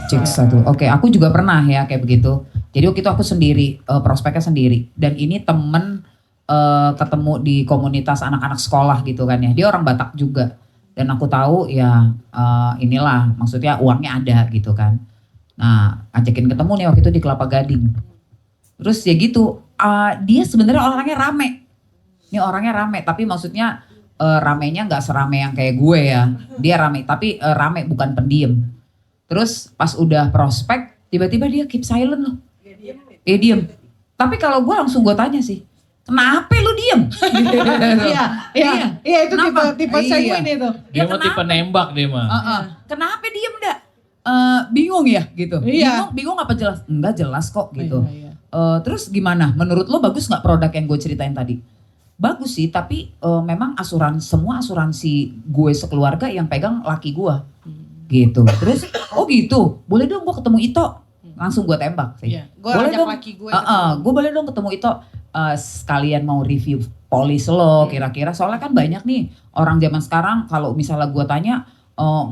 Cek satu. Oke, aku juga pernah ya kayak begitu. Jadi waktu itu aku sendiri, prospeknya sendiri. Dan ini temen ketemu di komunitas anak-anak sekolah gitu kan ya. Dia orang Batak juga. Dan aku tahu ya inilah maksudnya uangnya ada gitu kan. Nah ngajakin ketemu nih waktu itu di Kelapa Gading. Terus ya gitu, dia sebenarnya orangnya rame. Ini orangnya rame tapi maksudnya ramenya nggak serame yang kayak gue ya. Dia rame tapi rame bukan pendiam. Terus pas udah prospek tiba-tiba dia keep silent loh. Diem. Tapi kalau gue langsung gue tanya sih, kenapa lu diem? Iya itu tipe sanguin itu. Dia mah tipe nembak dia mah. Kenapa diem dak? Bingung ya gitu. Iya. Bingung apa jelas? Enggak jelas kok gitu. Iya. Terus gimana? Menurut lo bagus nggak produk yang gue ceritain tadi? Bagus sih, tapi memang semua asuransi gue sekeluarga yang pegang laki gue. Gitu. Terus, oh gitu, boleh dong gue ketemu Ito. Langsung gue tembak sih. Iya. Gue Boleh ajak dong, laki gue. gue boleh dong ketemu Ito. Sekalian mau review polis lo kira-kira. Soalnya kan banyak nih orang zaman sekarang kalau misalnya gue tanya,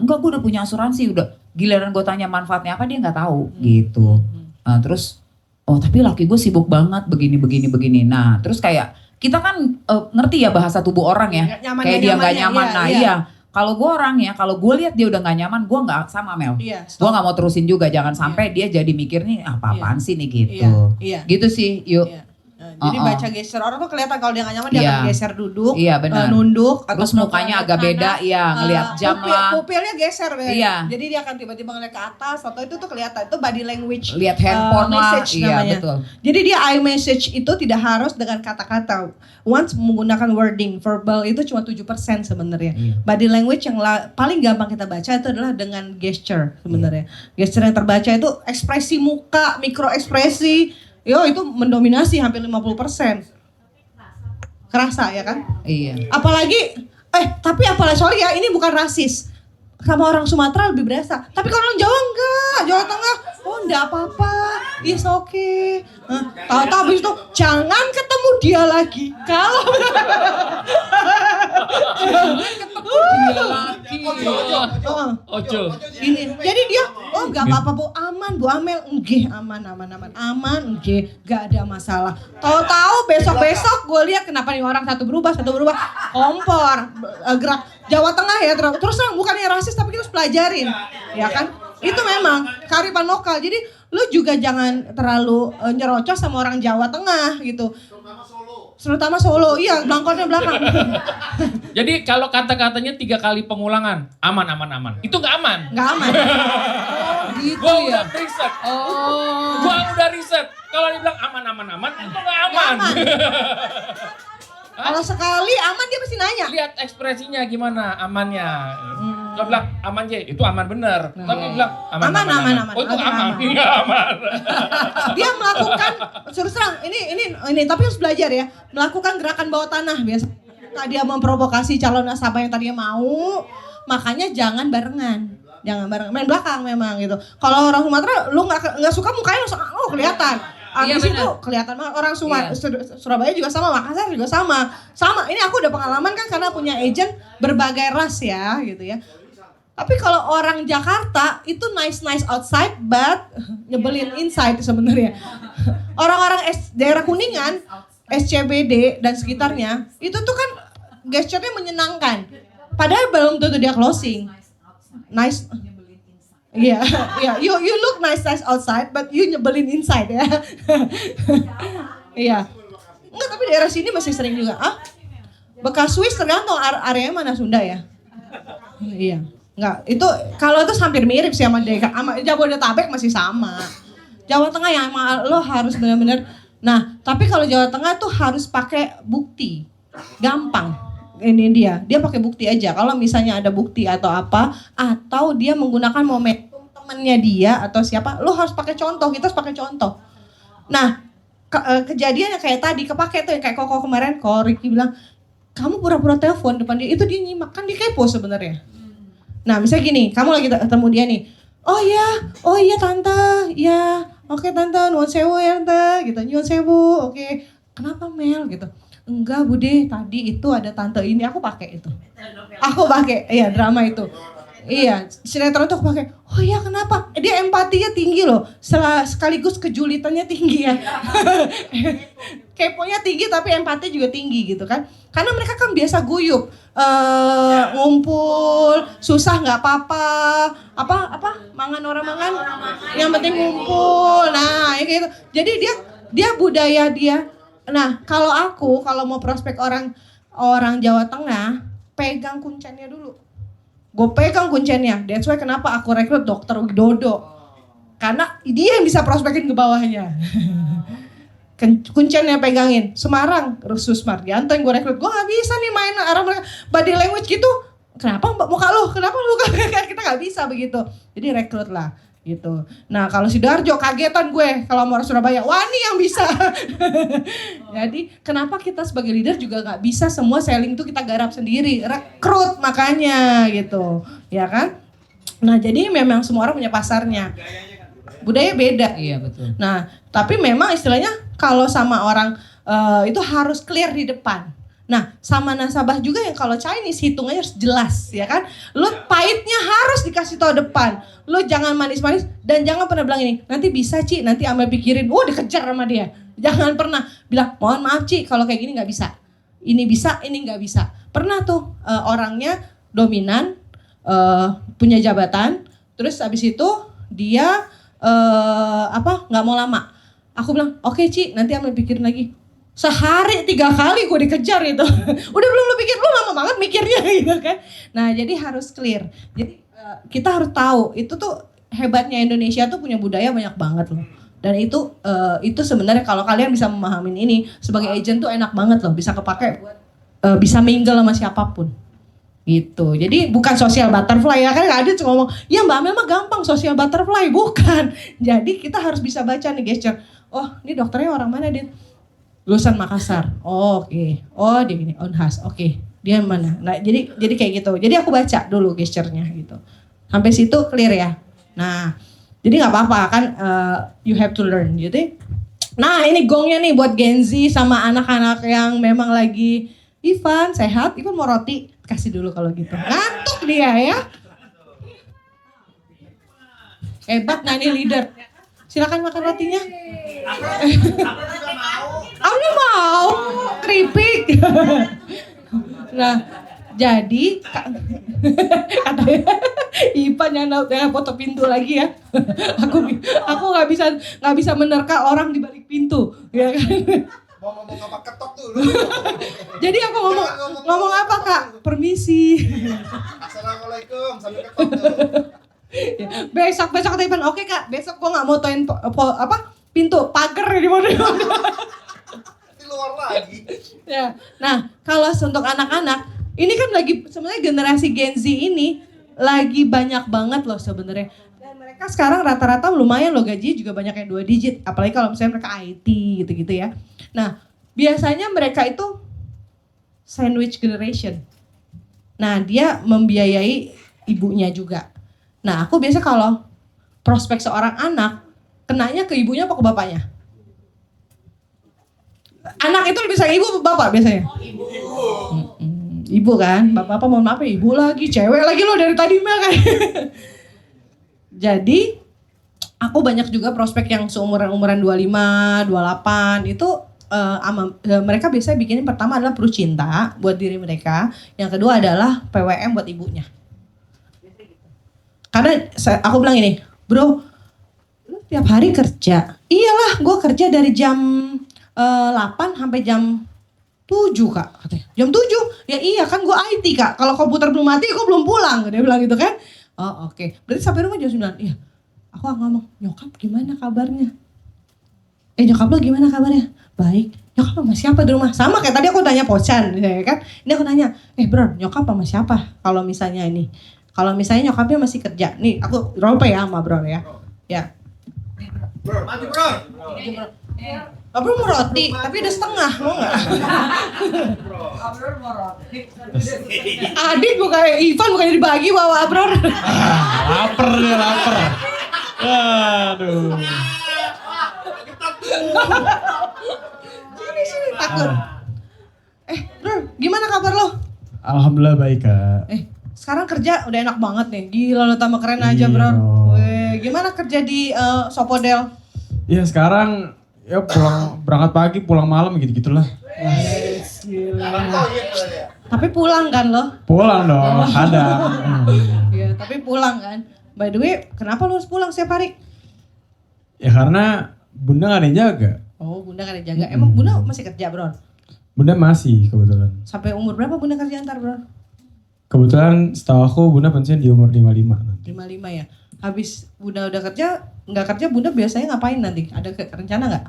enggak gue udah punya asuransi, udah giliran gue tanya manfaatnya apa dia nggak tahu gitu. Terus, oh tapi laki gue sibuk banget begini. Nah terus kayak kita kan ngerti ya bahasa tubuh orang ya, kayak dia nggak nyaman. Iya. Kalau gue orang ya, kalau gue lihat dia udah nggak nyaman, gue nggak sama Mel. Iya, Gue nggak mau terusin juga, jangan sampai dia jadi mikir nih apa-apaan sih nih gitu. Iya. Gitu sih, yuk. Iya. Jadi baca geser orang tuh kelihatan kalau dia nggak nyaman dia Iya. akan geser duduk, Iya, benar. nunduk, Terus mukanya agak beda, ya ngelihat jam lah. Pupilnya geser, Iya. Jadi dia akan tiba-tiba ngeliat ke atas atau itu tuh kelihatan itu body language. Lihat handphone lah, message iya namanya. betul. Jadi dia iMessage itu tidak harus dengan kata-kata. Once menggunakan wording, verbal itu cuma 7% sebenarnya. Iya. Body language yang paling gampang kita baca itu adalah dengan gesture sebenarnya. Gesture yang terbaca itu ekspresi muka, mikro ekspresi. Itu mendominasi hampir 50%. Kerasa ya kan? Iya. Apalagi sorry ya, ini bukan rasis. Sama orang Sumatera lebih berasa. Tapi kalau orang Jawa enggak, Jawa Tengah, oh enggak apa-apa, it's okay. Tahu-tahu habis itu jangan ketemu dia lagi. Kalau Dia lagi. Ojo. Ini, jadi dia, oh enggak apa-apa Bu, aman Bu Amel, enggih aman, enggih, enggak ada masalah. Tahu-tahu besok-besok gue lihat kenapa nih orang satu berubah, kompor, gerak Jawa Tengah ya, terus terang bukannya rasis tapi kita harus pelajarin, ya kan? Itu memang kearifan lokal. Jadi lu juga jangan terlalu nyerocos sama orang Jawa Tengah gitu. Terutama Solo, iya belangkonnya belakang. Jadi kalau kata-katanya 3 kali pengulangan, aman. Itu nggak aman. Nggak aman. Gitu Gua ya. udah riset. Oh. Gua udah riset. Kalau dibilang aman, itu nggak aman. Kalau sekali aman dia pasti nanya. Lihat ekspresinya gimana amannya. Kalau bilang aman itu aman bener. Tapi bilang aman. Oh itu aman. Nggak aman. Dia melakukan terus terang ini tapi harus belajar ya, melakukan gerakan bawah tanah biasa. Dia memprovokasi calon nasabah yang tadinya mau, makanya jangan barengan, main belakang memang gitu. Kalau orang Sumatera lu nggak suka mukanya langsung kelihatan. Abis itu kelihatan banget orang Surabaya juga sama, Makassar juga sama. Ini aku udah pengalaman kan karena punya agent berbagai ras ya gitu ya. Tapi kalau orang Jakarta itu nice outside but nyebelin inside sebenarnya. Orang-orang daerah Kuningan, SCBD dan sekitarnya itu tuh kan gesturnya menyenangkan. Padahal belum tentu dia closing. Nice. Iya. You look nice outside but you nyebelin inside ya. Iya. Enggak, tapi daerah sini masih sering juga. Bekas Swiss tergantung areanya mana, Sunda ya. Iya. Enggak, itu kalau itu hampir mirip sih sama Jabodetabek masih sama. Jawa Tengah yang lo harus benar-benar. Nah, tapi kalau Jawa Tengah tuh harus pakai bukti. Gampang. Ini dia pakai bukti aja. Kalau misalnya ada bukti atau apa, atau dia menggunakan momentum temannya dia atau siapa, lo harus pakai contoh. Kita harus pakai contoh. Nah, kejadiannya kayak tadi kepake tuh yang kayak Koko kemarin, kalau Ricky bilang kamu pura-pura telepon depan dia, itu dia nyimak, kan dia kepo sebenarnya. Nah, misalnya gini, kamu lagi ketemu dia nih, oh iya tante, ya, oke tante, nuwun sewu ya tante, gitu, nuwun sewu, oke, kenapa Mel, gitu. Enggak Bude, tadi itu ada tante ini, aku pakai itu. Aku pakai, iya drama itu. Iya, sinetron tuh aku pakai. Oh iya kenapa? Dia empatinya tinggi loh, sekaligus kejulitannya tinggi ya. Keponya tinggi tapi empati juga tinggi gitu kan. Karena mereka kan biasa guyup, ngumpul, susah nggak apa-apa, apa, mangan orang mangan, yang penting ngumpul. Nah, ya gitu. Jadi dia budaya dia. Nah, kalau mau prospek orang Jawa Tengah, pegang kuncennya dulu. Gue pegang kuncennya, that's why kenapa aku rekrut Dokter Widodo. Karena dia yang bisa prospekin ke bawahnya. Kuncennya pegangin. Semarang, Rusus Mardianto yang gue rekrut. Gue gak bisa nih main arah mereka body language gitu. Kenapa muka lu? Kenapa lu? Kita gak bisa begitu. Jadi rekrut lah gitu. Nah kalau Sidoarjo kagetan gue kalau mau orang Surabaya, Wani yang bisa. Jadi kenapa kita sebagai leader juga nggak bisa semua selling itu kita garap sendiri, rekrut makanya gitu, ya kan? Nah jadi memang semua orang punya pasarnya, budaya beda. Iya betul. Nah tapi memang istilahnya kalau sama orang itu harus clear di depan. Nah sama nasabah juga yang kalau Chinese hitungannya harus jelas ya kan. Lu pahitnya harus dikasih tahu depan. Lu jangan manis-manis dan jangan pernah bilang ini. Nanti bisa Ci, nanti ambil pikirin. Dikejar sama dia. Jangan pernah bilang mohon maaf Ci kalau kayak gini gak bisa. Ini bisa, ini gak bisa. Pernah tuh orangnya dominan, punya jabatan. Terus abis itu dia gak mau lama. Aku bilang oke Ci nanti ambil pikirin lagi. Sehari 3 kali gue dikejar itu. Udah belum lu pikir, lu lama banget mikirnya gitu kan. Nah jadi harus clear. Jadi kita harus tahu itu tuh hebatnya Indonesia tuh punya budaya banyak banget loh. Dan itu sebenarnya kalau kalian bisa memahamin ini sebagai agent tuh enak banget loh. Bisa kepake buat bisa mingle sama siapapun. Gitu. Jadi bukan social butterfly ya kan Adit ngomong, ya Mbak Amel mah gampang social butterfly. Bukan. Jadi kita harus bisa baca nih gesture. Oh ini dokternya orang mana Dit? Lulusan Makassar. Oh, oke. Oh, dia gini, Unhas. Oke. Dia mana? Nah, jadi kayak gitu. Jadi aku baca dulu gesturnya gitu. Sampai situ clear ya. Nah, jadi nggak apa-apa kan you have to learn gitu. Nah, ini gongnya nih buat Gen Z sama anak-anak yang memang lagi Ivan sehat, Ivan mau roti. Kasih dulu kalau gitu. Ngantuk dia ya. Hebat nah ini leader. Silakan makan rotinya. Aku mau keripik. Nah, jadi katanya Ipan yang foto pintu lagi ya. Aku nggak bisa menerka orang di balik pintu, ya kan? Mau ngomong apa ketok tuh. Jadi aku ngomong apa Kak? Permisi. Assalamualaikum sambil ketok tuh. Besok kata Ipan, oke Kak, besok gua nggak mau toin pintu pagar di mana. Di luar lagi. Ya. Nah, kalau untuk anak-anak, ini kan lagi sebenarnya generasi Gen Z ini lagi banyak banget loh sebenarnya. Dan mereka sekarang rata-rata lumayan loh gajinya juga banyak yang 2 digit, apalagi kalau misalnya mereka IT gitu-gitu ya. Nah, biasanya mereka itu sandwich generation. Nah, dia membiayai ibunya juga. Nah, aku biasa kalau prospek seorang anak, kenanya ke ibunya apa ke bapaknya? Anak itu lebih sayang ibu apa bapak biasanya? Ibu. Ibu kan, bapak mohon maaf ya ibu lagi, cewek lagi lo dari tadi mah kan. Jadi, aku banyak juga prospek yang seumuran-umuran 25, 28 itu mereka biasanya bikinin pertama adalah perlu cinta buat diri mereka, yang kedua adalah PWM buat ibunya. Karena aku bilang ini, bro, lu tiap hari kerja. Iyalah, gue kerja dari jam 8 sampai jam 7 Kak, katanya. Jam 7? Ya iya kan gue IT Kak, kalau komputer belum mati gue belum pulang. Dia bilang gitu kan. Oh oke. Berarti sampai rumah jam 9? Iya. Aku ngomong, nyokap gimana kabarnya? Nyokap lo gimana kabarnya? Baik. Nyokap sama siapa di rumah? Sama kayak tadi aku tanya Pocan, ya kan? Ini aku nanya, bro, nyokap sama siapa? Kalau misalnya ini. Kalau misalnya nyokapnya masih kerja. Nih, aku role play ya sama bro ya. Ya. Bro, mati bro. Bro mau roti, tapi udah setengah, mau gak? Adit bukannya, Ivan bukannya dibagi bawa Abror. Laper dia, laper. Aduh. Sini, takut. Bro, gimana kabar lo? Alhamdulillah baik Kak. sekarang kerja udah enak banget nih. Gila lo tambah keren aja Iya bro. dong. Weh, gimana kerja di Sopodel? Iya sekarang ya berangkat pagi pulang malam gitu-gitulah. Tapi pulang kan lo? Pulang dong, kadang. Iya, tapi pulang kan. By the way, kenapa lo harus pulang setiap hari? Ya karena bunda gak ada yang jaga. Oh, bunda kan yang jaga. Emang bunda masih kerja bro? Bunda masih kebetulan. Sampai umur berapa bunda kerja ntar bro? Kebetulan setahu aku bunda pensiun di umur 55 nanti. 55 ya. Habis bunda udah kerja, nggak kerja bunda biasanya ngapain nanti? Ada rencana nggak?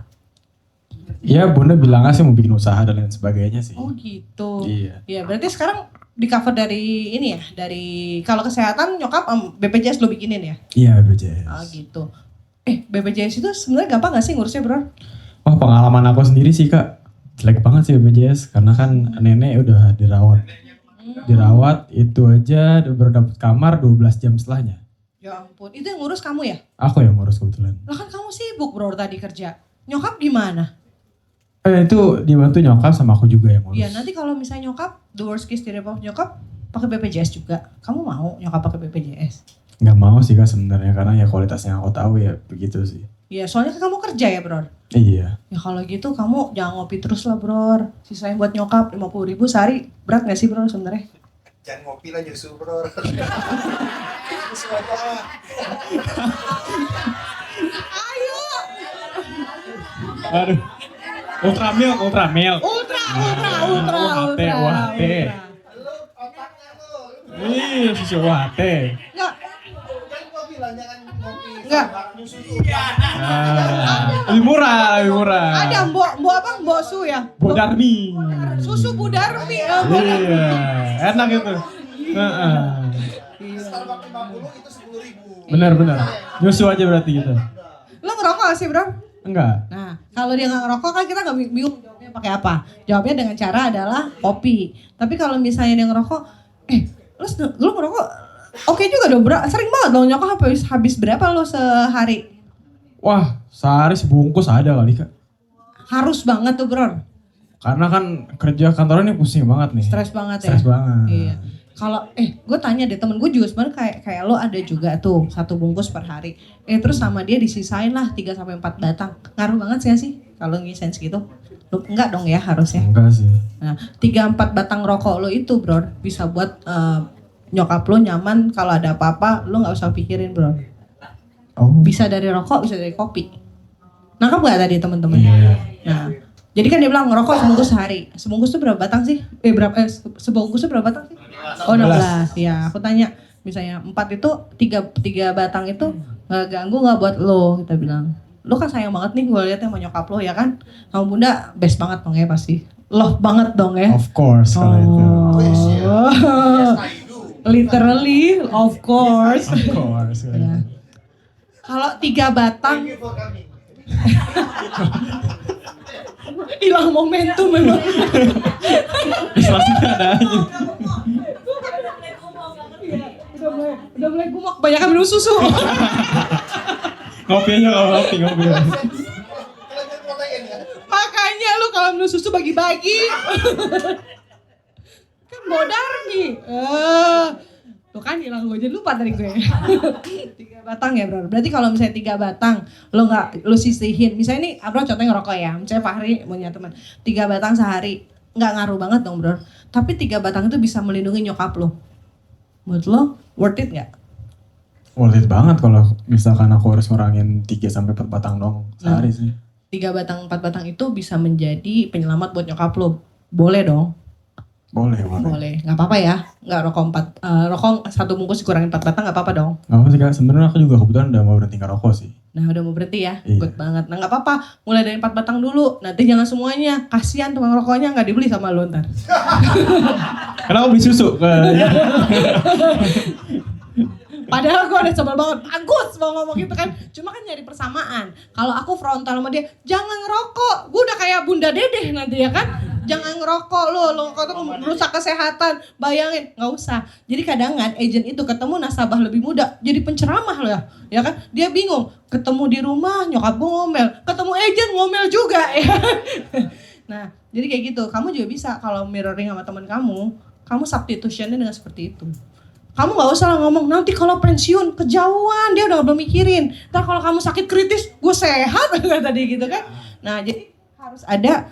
Ya bunda bilangnya sih mau bikin usaha dan lain sebagainya sih. Oh gitu. Iya. Ya berarti sekarang di cover dari ini ya, dari kalau kesehatan nyokap BPJS lo bikinin ya? Iya BPJS. Oh gitu. BPJS itu sebenarnya gampang gak sih ngurusnya bro? Wah pengalaman aku sendiri sih kak, jelek banget sih BPJS karena kan nenek udah dirawat. Dirawat itu aja baru dapet kamar 12 jam setelahnya. Ya ampun, itu yang ngurus kamu ya? Aku yang ngurus kebetulan. Lah kan kamu sibuk bro tadi kerja. Nyokap gimana? Itu dibantu nyokap sama aku juga yang ngurus. Iya nanti kalau misalnya nyokap, the worst case scenario nyokap pakai BPJS juga. Kamu mau nyokap pakai BPJS? Nggak mau sih kak sebenarnya karena ya kualitasnya aku tahu ya begitu sih. Iya soalnya kan kamu kerja ya bro. Iya. Ya kalau gitu kamu jangan ngopi terus lah bro. Sisain buat nyokap 50.000 sehari. Berat gak sih bro sebenarnya? Jangan ngopi lah justru bro. Susu aja. Ayo. Aduh. Ultra milk. Ultra. UHT. Lu otaknya lu. Iya susu UHT. Enggak. Kan gua bilang jangan ngopi. Enggak. sama susu. Lebih murah. Ada mbok su ya? Bodarmi. Susu Budarmi. Iya, enak itu. Heeh. Starbucks 50 itu 10.000. Benar. Nyusu aja berarti gitu. Lo ngerokok gak sih bro? Enggak. Nah kalau dia gak ngerokok kan kita gak bingung jawabnya pakai apa. Jawabnya dengan cara adalah kopi. Tapi kalau misalnya dia ngerokok, lo ngerokok oke juga dong bro. Sering banget dong nyokap habis berapa lo sehari? Wah, sehari sebungkus ada kali kak. Harus banget tuh bro. Karena kan kerja kantoran ini pusing banget nih. Stres banget ya? Stres banget. Iya. Kalau gue tanya deh temen gue juga sebenarnya kayak lo ada juga tuh 1 bungkus per hari. Terus sama dia disisain lah 3 sampai 4 batang. Ngaruh banget sih gak sih kalau ngisain segitu? Lo enggak dong ya harusnya. Enggak sih. Nah, 3-4 batang rokok lo itu, bro, bisa buat nyokap lo nyaman kalau ada apa-apa, lo nggak usah pikirin, bro. Oh. Bisa dari rokok, bisa dari kopi. Nangkep nggak tadi teman-teman? Iya. Nah, jadi kan dia bilang ngerokok sebungkus sehari. Sebungkus tuh berapa batang sih? Sebungkus tuh berapa batang sih? Oh 16. Ya, aku tanya misalnya 4 itu 3 batang itu nggak ganggu nggak buat lo? Kita bilang. Lo kan sayang banget nih gue liat sama nyokap lo ya kan? Sama bunda best banget dong ya pasti. Love banget dong ya. Of course kalau itu. Yes, I do. Literally, of course. Of course. Ya. Kalau 3 batang Thank you for coming. hilang momentum memang. Selanjutnya ada aja. Udah mulai gumak, banyak minum susu. Ngopi aja kalau ngopi. Kalian protein ya. Makanya lu kalau minum susu bagi-bagi. Kan bodar nih. Tuh kan hilang gue jadi lupa tadi gue. 3 batang ya bro. Berarti kalau misalnya 3 batang lu sisihin. Misalnya nih bro contohnya ngerokok ya. Misalnya Fahri punya teman 3 batang sehari. Nggak ngaruh banget dong bro. Tapi 3 batang itu bisa melindungi nyokap lo. Menurut lo worth it nggak? Worth it banget kalau misalkan aku harus ngurangin 3-4 batang dong sehari sih. 3 batang 4 batang itu bisa menjadi penyelamat buat nyokap lo. Boleh dong. Boleh. Nggak apa-apa ya. Nggak rokok 1 bungkus dikurangin 4 batang nggak apa-apa dong. Gak apa sih kak, sebenarnya aku juga kebetulan udah mau berhenti ngerokok sih. Nah udah mau berhenti ya, Iya. good banget. Nah nggak apa-apa, mulai dari 4 batang dulu. Nanti jangan semuanya, kasihan tukang rokoknya nggak dibeli sama lo ntar. Karena aku beli susu. Padahal gue udah sebel banget, bagus mau ngomong gitu kan. Cuma kan nyari persamaan. Kalau aku frontal sama dia, jangan ngerokok. Gue udah kayak Bunda Dedeh nanti ya kan. Jangan ngerokok lo tuh merusak kesehatan. Bayangin, nggak usah. Jadi kadang-kadang agent itu ketemu nasabah lebih muda, jadi penceramah lo ya kan. Dia bingung, ketemu di rumah nyokap gue ngomel, ketemu agent ngomel juga ya. Nah, jadi kayak gitu. Kamu juga bisa kalau mirroring sama teman kamu substitutionnya dengan seperti itu. kamu nggak usah lah ngomong nanti kalau pensiun kejauhan, dia udah belum mikirin. Ntar kalau kamu sakit kritis, gue sehat tadi gitu kan. Nah jadi harus ada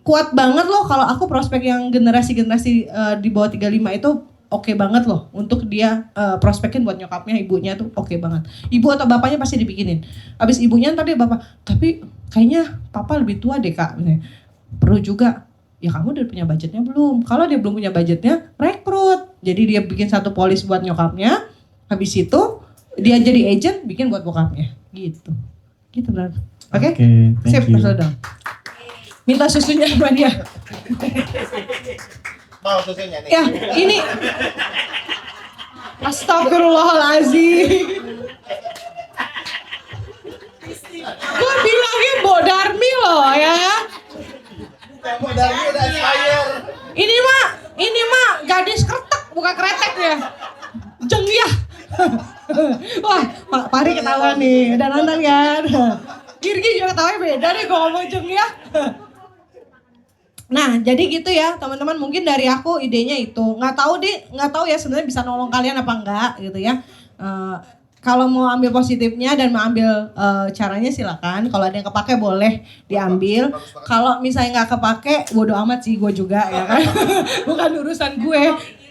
kuat banget loh kalau aku prospek yang generasi-generasi di bawah 35 itu oke banget loh untuk dia prospekin buat nyokapnya, ibunya tuh oke banget. Ibu atau bapaknya pasti dibikinin. Abis ibunya ntar dia bapak, tapi kayaknya papa lebih tua deh kak. Perlu juga. Ya kamu udah punya budgetnya belum? Kalau dia belum punya budgetnya, rekrut. Jadi dia bikin satu polis buat nyokapnya. Habis itu dia jadi agent bikin buat bokapnya. Gitu. Gitu berarti. Oke? Thank Sip, you. Mas Dodong. Minta susunya sama dia. Mau susunya nih. Ya, ini. Astagfirullahaladzim. Gue bilangnya Bodarmi loh ya. Kamu dari udah aspire. Ini mah gadis kretek bukan kretek ya. Jengyah. Wah, Pak Pari ketawa nih. Udah nonton kan? Girgi juga ketawanya beda deh kalau ngomong jengyah. Nah, jadi gitu ya, teman-teman. Mungkin dari aku idenya itu. Nggak tahu ya sebenarnya bisa nolong kalian apa enggak gitu ya. Kalau mau ambil positifnya dan mau ambil caranya silakan. Kalau ada yang kepake boleh diambil. Kalau misalnya nggak kepake, bodo amat sih gue juga ya kan. Bukan urusan gue.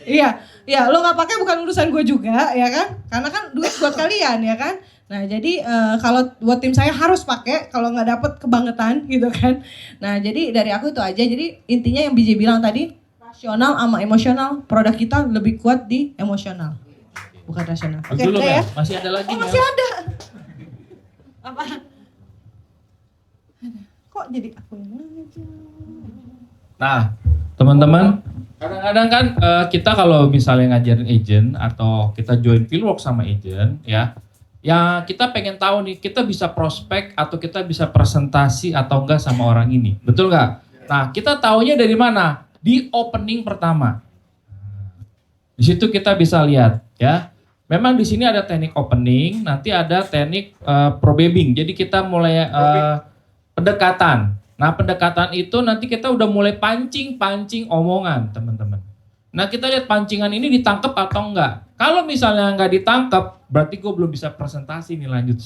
Iya, lo nggak pakai bukan urusan gue juga ya kan. Karena kan duit buat kalian ya kan. Nah jadi kalau buat tim saya harus pakai. Kalau nggak dapet kebangetan gitu kan. Nah jadi dari aku itu aja. Jadi intinya yang BJ bilang tadi, rasional sama emosional. Produk kita lebih kuat di emosional. Bukan rasional. Oke, Dulu, udah ya. Masih ada lagi. Masih ada. Apa? Kok jadi aku yang aja? Nah, teman-teman, kadang-kadang kan kita kalau misalnya ngajarin agent atau kita join fieldwork sama agent ya kita pengen tahu nih kita bisa prospek atau kita bisa presentasi atau enggak sama orang ini. Betul nggak? Nah, kita taunya dari mana? Di opening pertama. Di situ kita bisa lihat ya. Memang di sini ada teknik opening, nanti ada teknik probing. Jadi kita mulai pendekatan. Nah, pendekatan itu nanti kita udah mulai pancing omongan, teman-teman. Nah, kita lihat pancingan ini ditangkap atau enggak. Kalau misalnya enggak ditangkap, berarti gue belum bisa presentasi nih lanjut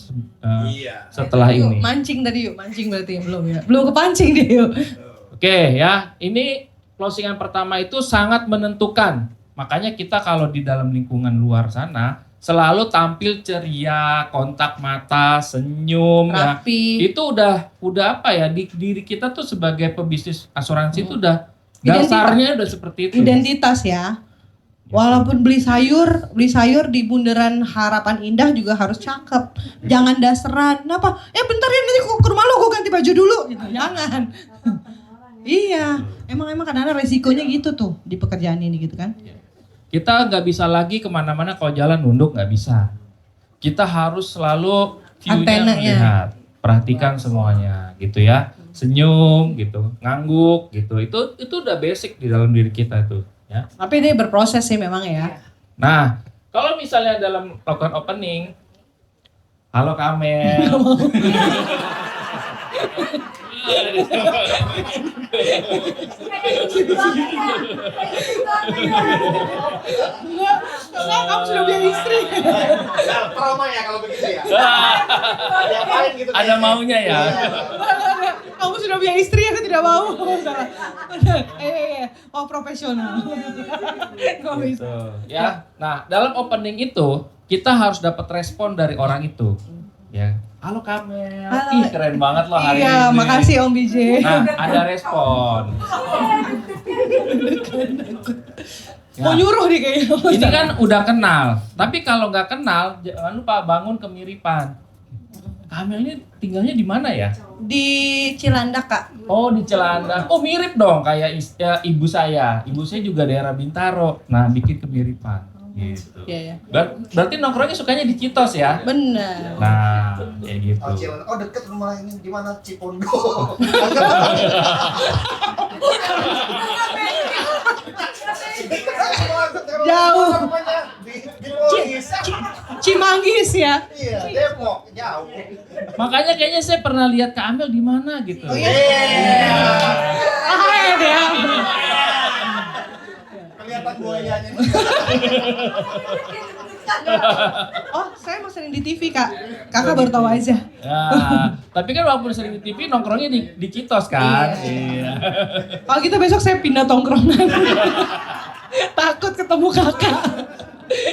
setelah Yuk, ini. mancing tadi yuk, mancing berarti belum ya. Belum kepancing deh yuk. Oke ya, ini closingan pertama itu sangat menentukan. Makanya kita kalau di dalam lingkungan luar sana selalu tampil ceria, kontak mata, senyum, Rapi. ya. Itu udah apa ya di diri kita tuh sebagai pebisnis asuransi itu udah Identitas. dasarnya udah seperti itu. Identitas ya. Walaupun beli sayur di bundaran Harapan Indah juga harus cakep. Jangan dasaran. Kenapa? Bentar ya nanti ke rumah lo gue ganti baju dulu gitu. Jangan. Iya, emang kadang-kadang resikonya gitu tuh di pekerjaan ini gitu kan. Kita nggak bisa lagi kemana-mana kalau jalan nunduk, nggak bisa. Kita harus selalu view-nya Antenanya. melihat, perhatikan semuanya gitu ya. Senyum gitu, ngangguk gitu. Itu udah basic di dalam diri kita itu ya. Tapi ini berproses sih memang ya. Nah, kalau misalnya dalam melakukan opening, halo Kamel. Enggak, kamu sudah punya istri. Nah, trauma ya kalau begitu ya. Ngapain gitu Ada maunya ya. Kamu sudah punya istri, aku tidak mau. Salah. Oh profesional. Kok bisa? Gitu, ya. Nah, dalam opening itu kita harus dapat respon dari orang itu. Ya. Halo Kamel. Halo. Ih, keren banget loh hari ini. Iya, makasih Om BJ. Nah, ada respon. Mau nyuruh nih kayaknya. Ini kan udah kenal. Tapi kalau nggak kenal, jangan lupa bangun kemiripan. Kamel ini tinggalnya di mana ya? Di Cilandak Kak. Oh, di Cilandak. Oh, mirip dong kayak ibu saya. Ibu saya juga daerah Bintaro. Nah, bikin kemiripan. Gitu. Iya ya. Berarti nongkrongnya sukanya di Citos ya? Bener. Nah, kayak gitu. Oh, Cilandak. Oh, deket rumah ini di mana? Cipondo. Jauh. Rumahnya di Polis. Cimanggis ya. Iya, Depok, jauh. Makanya kayaknya saya pernah lihat Kak Amel di mana gitu. Oh iya. Ah ya. Kelihatan Yang buayanya. Oh, saya mau sering di TV, Kak. Kakak baru tahu aja. Ya, tapi kan walaupun sering di TV nongkrongnya di Citos kan. Iya. Kalau gitu besok saya pindah tongkrongan. Takut ketemu kakak.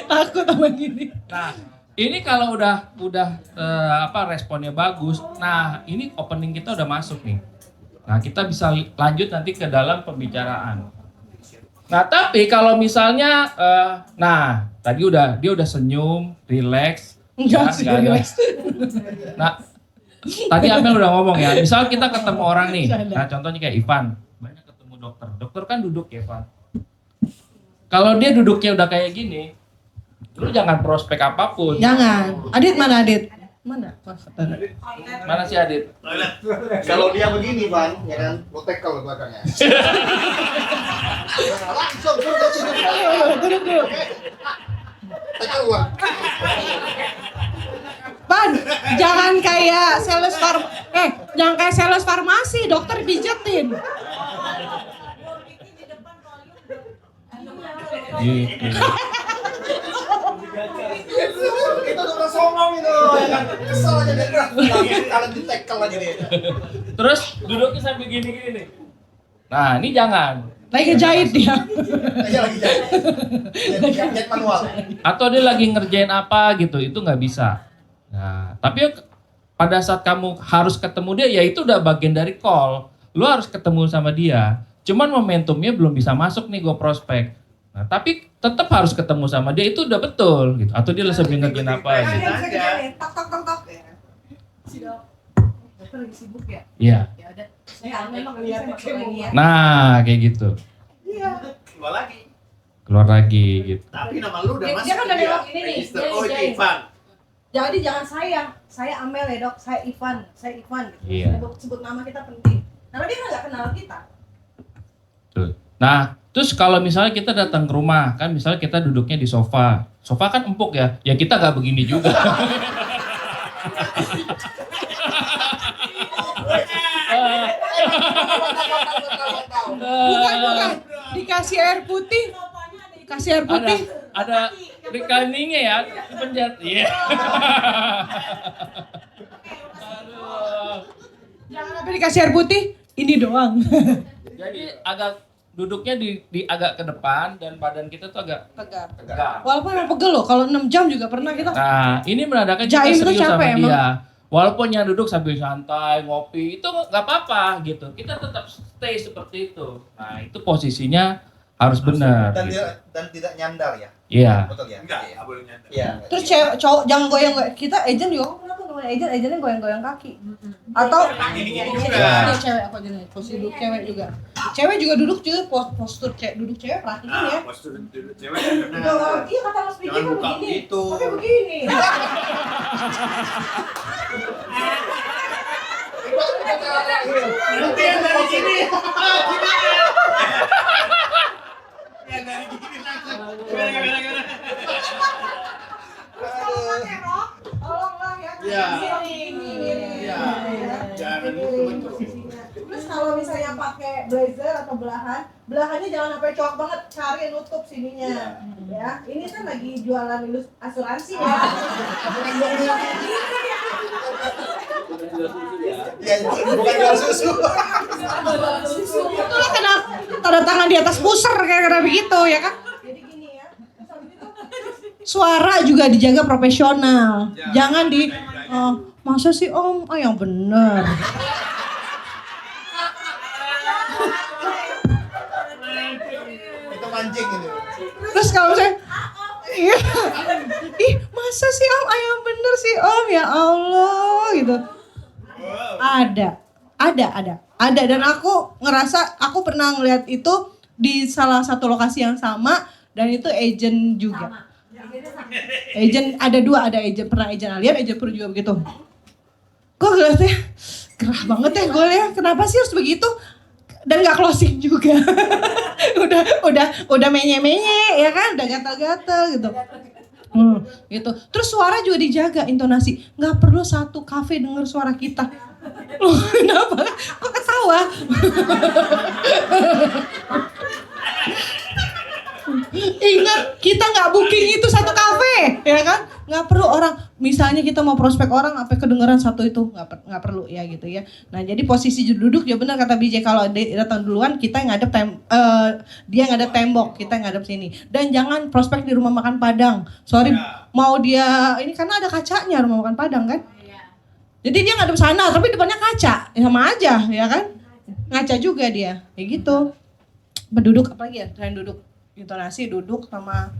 Takut sama gini. Nah, ini kalau udah responnya bagus. Nah, ini opening kita udah masuk nih. Nah, kita bisa lanjut nanti ke dalam pembicaraan. Nah, tapi kalau misalnya tadi dia udah senyum, relax. Enggak ya, sih, nggak ada. relax. Nah, tadi Amel udah ngomong ya. Misal kita ketemu orang nih. Nah, contohnya kayak Ivan. Banyak ketemu dokter. Dokter kan duduk ya, Ivan. Kalau dia duduknya udah kayak gini, lu jangan prospek apapun. Jangan. Adit mana Adit? Mana? Mana si Adit? Kalau dia begini, Bang, ya kan, lo tackle ke belakangnya. Langsung Duduk dulu. tackle Bang. Pan, jangan kayak sales farmasi, dokter pijetin. Gitu. Itu udah songong itu, ya kan. Kesel aja dia. Kalau di tackle aja dia. Terus duduknya sampai gini-gini nih. Nah, ini jangan. Lagi ngejahit dia. Aja lagi jahit manual. Atau dia lagi ngerjain apa gitu, itu nggak bisa. Nah, tapi pada saat kamu harus ketemu dia, ya itu udah bagian dari call. Lu harus ketemu sama dia. Cuman momentumnya belum bisa masuk nih gue prospek. Nah, tapi tetap harus ketemu sama dia, itu udah betul gitu. Atau dia lagi ngerjain apa gitu. Tok. Dokter lagi sibuk ya? Iya. Ya udah. Saya memang saya masuk lagi ya. Nah, kayak gitu. Iya. Keluar lagi gitu. Tapi nama lu udah Dia masuk kan udah dia. nengok ini nih, Register. dia Oh itu jahit. Ivan. Jadi jangan saya Amel ya dok, saya Ivan gitu. Iya. Sebut nama kita penting. Karena dia kan nggak kenal kita. Tuh. Nah, terus kalau misalnya kita datang ke rumah, kan misalnya kita duduknya di sofa. Sofa kan empuk ya, ya kita nggak begini juga. Bukan. Dikasih air putih. Kasih air putih. Ada recliningnya ya, pencet. Iya. Aduh. Jangan sampai dikasih air putih. Ini doang. Jadi agak duduknya di agak ke depan dan badan kita tuh agak Tegak. tegak. Walaupun emang pegel loh, kalau 6 jam juga pernah kita. Nah, ini menandakan kita Jaim itu serius sama capek, dia. Walaupun yang duduk sambil santai, ngopi, itu nggak apa-apa gitu. Kita tetap stay seperti itu. Nah, itu posisinya harus benar. Dan Gitu. tidak nyandar ya. Iya. Betul ya? Enggak, enggak boleh nyandar. Iya. Terus cowok jangan goyang. Kita agent juga kenapa namanya agentnya goyang-goyang kaki. Atau Gini-gini Iya, juga. cewek apa jenis posisi duduk cewek juga. Cewek juga duduk postur duduk cewek perhatiin ya. Nah, postur duduk cewek yang benar. Iya kata Mas Piki Jangan kan buka begini. begitu. Pakai begini. Nanti yang dari sini. Yang dari gini langsung. Gimana? Tolonglah ya. Iya. Ini. Iya. Jangan betul. Terus kalau misalnya pakai blazer atau belahannya jangan sampai cowok banget, cari nutup sininya. Ya, ini kan lagi jualan asuransi ya. Iya, bukan jual susu. Itulah kena tanda tangan di atas pusar kayak begitu ya kan? Jadi gini ya. Suara juga dijaga profesional. Jangan di masa sih Om, yang bener. Itu mancing itu. Terus kalau saya iya. Ih, masa sih Om, yang bener sih Om, ya Allah gitu. Ada dan aku ngerasa aku pernah ngeliat itu di salah satu lokasi yang sama dan itu agent juga. Agent ada dua, ada agent pernah agent Alien, agent Pur juga begitu. Gue ngeliatnya gerah banget ya gue lihat, kenapa sih harus begitu? Dan nggak closing juga. udah menye-menye ya kan, udah gatal-gatal gitu. Gitu. Terus suara juga dijaga, intonasi. Nggak perlu satu kafe denger suara kita. Loh, kenapa? Kok ketawa? Ingat, kita nggak booking itu satu kafe, ya kan? Nggak perlu orang, misalnya kita mau prospek orang, apa kedengeran satu itu nggak perlu ya gitu ya. Nah jadi posisi duduk ya benar kata BJ, kalau dia datang duluan kita yang ngadep dia ngadep tembok, kita yang ngadep sini. Dan jangan prospek di rumah makan Padang. Sorry, mau dia ini karena ada kacanya rumah makan Padang kan? Jadi dia ngadep sana, tapi depannya kaca, ya sama aja, ya kan? Ngaca juga dia, kayak gitu. Berduduk apalagi ya, selain duduk. Intonasi, duduk, sama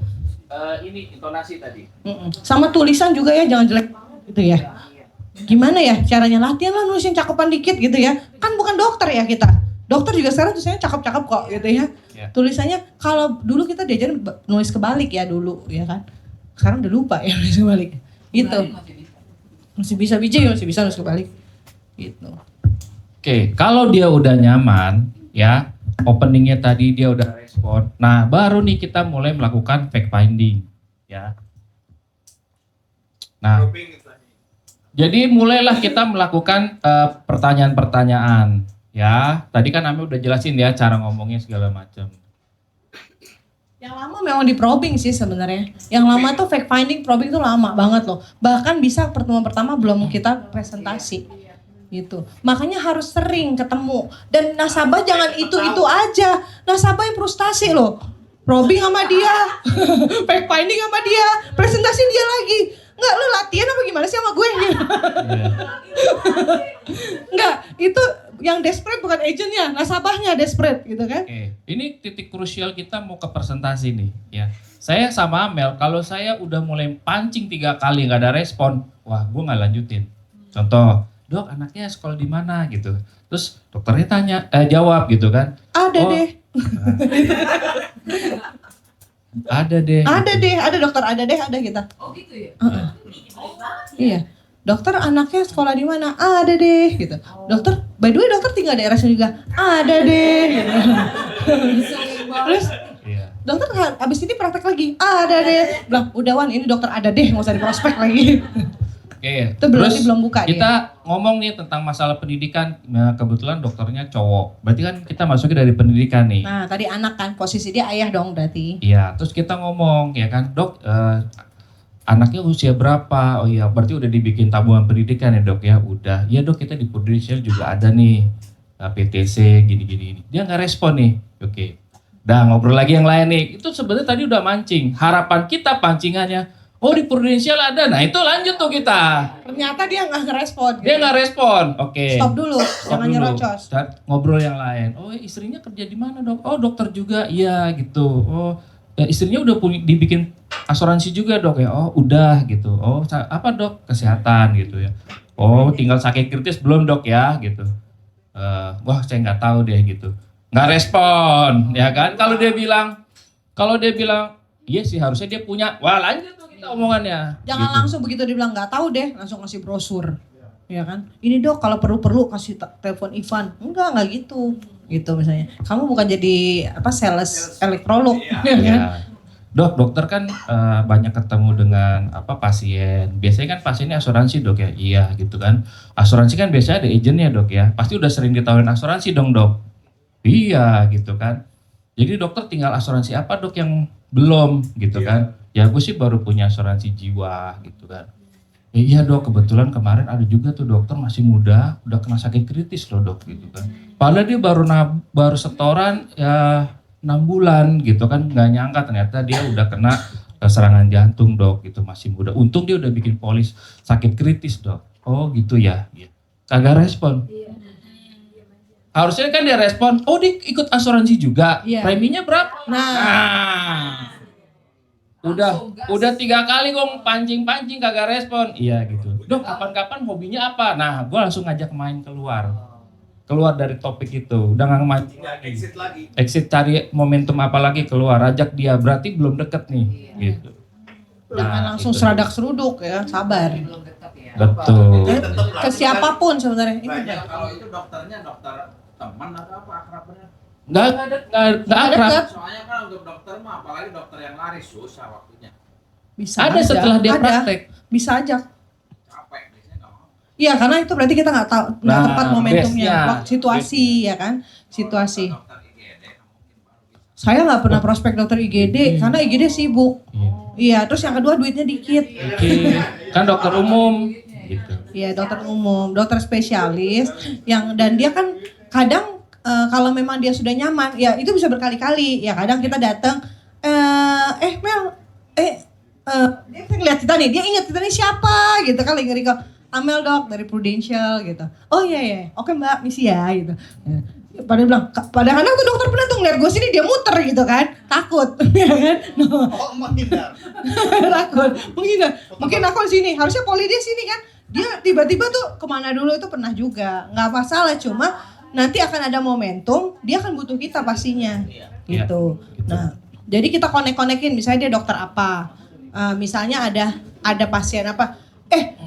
Ini intonasi tadi. sama tulisan juga ya, jangan jelek banget gitu ya. Gimana ya caranya, latihan lah nulis yang cakepan dikit gitu ya. Kan bukan dokter ya kita. Dokter juga sekarang tulisannya cakep-cakep kok gitu ya. Tulisannya kalau dulu kita diajarin nulis kebalik ya dulu ya kan. Sekarang udah lupa ya nulis kebalik. Gitu. Masih bisa BJ, masih bisa nulis kebalik. Gitu. Oke, kalau dia udah nyaman, ya, openingnya tadi dia udah respon. Nah, baru nih kita mulai melakukan fact finding, ya. Nah, jadi mulailah kita melakukan pertanyaan-pertanyaan, ya. Tadi kan Ame udah jelasin ya cara ngomongnya segala macam. Yang lama memang di probing sih sebenarnya. Yang lama tuh fact finding, probing tuh lama banget loh. Bahkan bisa pertemuan pertama belum kita presentasi. Gitu. Makanya harus sering ketemu. Dan nasabah jangan itu-itu aja. Nasabah yang frustasi loh. Probing sama dia, fact finding sama dia, presentasi dia lagi. Enggak, lu latihan apa gimana sih sama gue? Enggak, itu yang desperate bukan agentnya, nasabahnya desperate gitu kan. Oke, ini titik krusial kita mau ke presentasi nih, ya. Saya sama Amel, kalau saya udah mulai pancing 3 kali nggak ada respon, wah gue nggak lanjutin. Contoh, dok anaknya sekolah di mana gitu. Terus dokternya jawab gitu kan. Ada deh. Ada deh. Ada gitu. deh, ada dokter ada deh, ada kita. Oh gitu ya? Iya. Dokter anaknya sekolah di mana? Ada deh gitu. Dokter, by the way dokter tinggal daerah sini juga. Ada deh. Gitu. Terus Iya. dokter abis ini praktek lagi. Ada deh. Bilang, udah Wan ini dokter ada deh, nggak usah diprospek lagi. Oke. Itu berarti Terus belum buka kita ngomong nih tentang masalah pendidikan. Nah, kebetulan dokternya cowok. Berarti kan kita masuknya dari pendidikan nih. Nah tadi anak kan, posisi dia ayah dong berarti. Iya, terus kita ngomong ya kan, dok anaknya usia berapa? Oh iya, berarti udah dibikin tabungan pendidikan ya dok ya? Udah. Ya dok, kita di Prudential juga ada nih PTC gini-gini. Dia nggak respon nih. Oke. Udah ngobrol lagi yang lain nih. Itu sebenarnya tadi udah mancing. Harapan kita pancingannya, oh di Prudential ada. Nah itu lanjut tuh kita. Ternyata dia nggak ngerespon. Dia nggak respon. Oke. Stop dulu, Stop jangan dulu. nyerocos. Ngobrol yang lain. Oh istrinya kerja di mana dok? Oh dokter juga. Iya gitu. Oh istrinya udah dibikin asuransi juga dok ya? Oh udah gitu. Oh apa dok? Kesehatan gitu ya. Oh tinggal sakit kritis belum dok ya gitu. Wah saya nggak tahu deh gitu. Nggak respon ya kan? Kalau dia bilang iya sih harusnya dia punya. Wah lanjut tuh kita omongannya. Jangan gitu. langsung begitu dibilang nggak tahu deh, langsung kasih brosur. Ya kan? Ini dok kalau perlu kasih telepon Ivan. Enggak gitu. Gitu misalnya. Kamu bukan jadi sales elektrolog. Ya kan? Ya. Dok, dokter kan banyak ketemu dengan pasien. Biasanya kan pasiennya asuransi dok ya. Iya gitu kan. Asuransi kan biasanya ada agentnya dok ya. Pasti udah sering ditawarin asuransi dong dok. Iya gitu kan. Jadi dokter tinggal asuransi apa dok yang belum gitu kan. Ya gue sih baru punya asuransi jiwa gitu kan. Iya dok, kebetulan kemarin ada juga tuh dokter masih muda, udah kena sakit kritis loh dok gitu kan. Padahal dia baru setoran ya 6 bulan gitu kan, nggak nyangka ternyata dia udah kena serangan jantung dok gitu, masih muda. Untung dia udah bikin polis sakit kritis dok. Oh gitu ya, kagak respon. Harusnya kan dia respon, oh dia ikut asuransi juga, Iya. preminya berapa? Nah, Udah 3 kali gue pancing kagak respon. Iya gitu. Dok kapan-kapan hobinya apa? Nah gue langsung ngajak main keluar dari topik itu. Udah gak mancing lagi. Exit lagi. Exit cari momentum apa lagi keluar. Ajak dia, berarti belum deket nih. Gitu. jangan langsung itu. seradak seruduk ya, sabar. Belum dekat ya. Betul. Ke siapapun sebenarnya. Ini Banyak kalau itu dokternya dokter teman atau apa akrabnya. Nggak akrab. deket. Soalnya kan untuk dokter mah apalagi dokter yang laris susah waktunya. Bisa Ada aja. setelah dia Ada. praktek. Bisa aja. Capek biasanya nggak mau. Iya, karena itu berarti kita nggak tahu nggak Nah, tepat momentumnya, base-nya. situasi ya kan, situasi. Dokter IGD mungkin baru bisa. Saya nggak pernah prospek dokter IGD karena IGD sibuk. Iya, terus yang kedua duitnya dikit. Oke, kan dokter umum gitu. Iya, dokter umum, dokter spesialis dan dia kan kadang kalau memang dia sudah nyaman, ya itu bisa berkali-kali. Ya kadang kita datang, Mel, dia ngeliat kita nih, dia ingat kita nih siapa gitu kan, lagi ngeri kok. Amel dok dari Prudential gitu. Oh iya, oke mbak, misi ya gitu. Pada bilang, kadang-kadang tuh dokter pernah tuh ngeliat gue sini dia muter gitu kan, takut, ya kan? Oh, menghindar. Takut, mungkin aku di sini, harusnya Poli dia sini kan. Dia tiba-tiba tuh kemana dulu itu pernah juga, nggak masalah, cuma nanti akan ada momentum, dia akan butuh kita pastinya, gitu. Nah, jadi kita konek-konekin, misalnya dia dokter apa, misalnya ada pasien apa.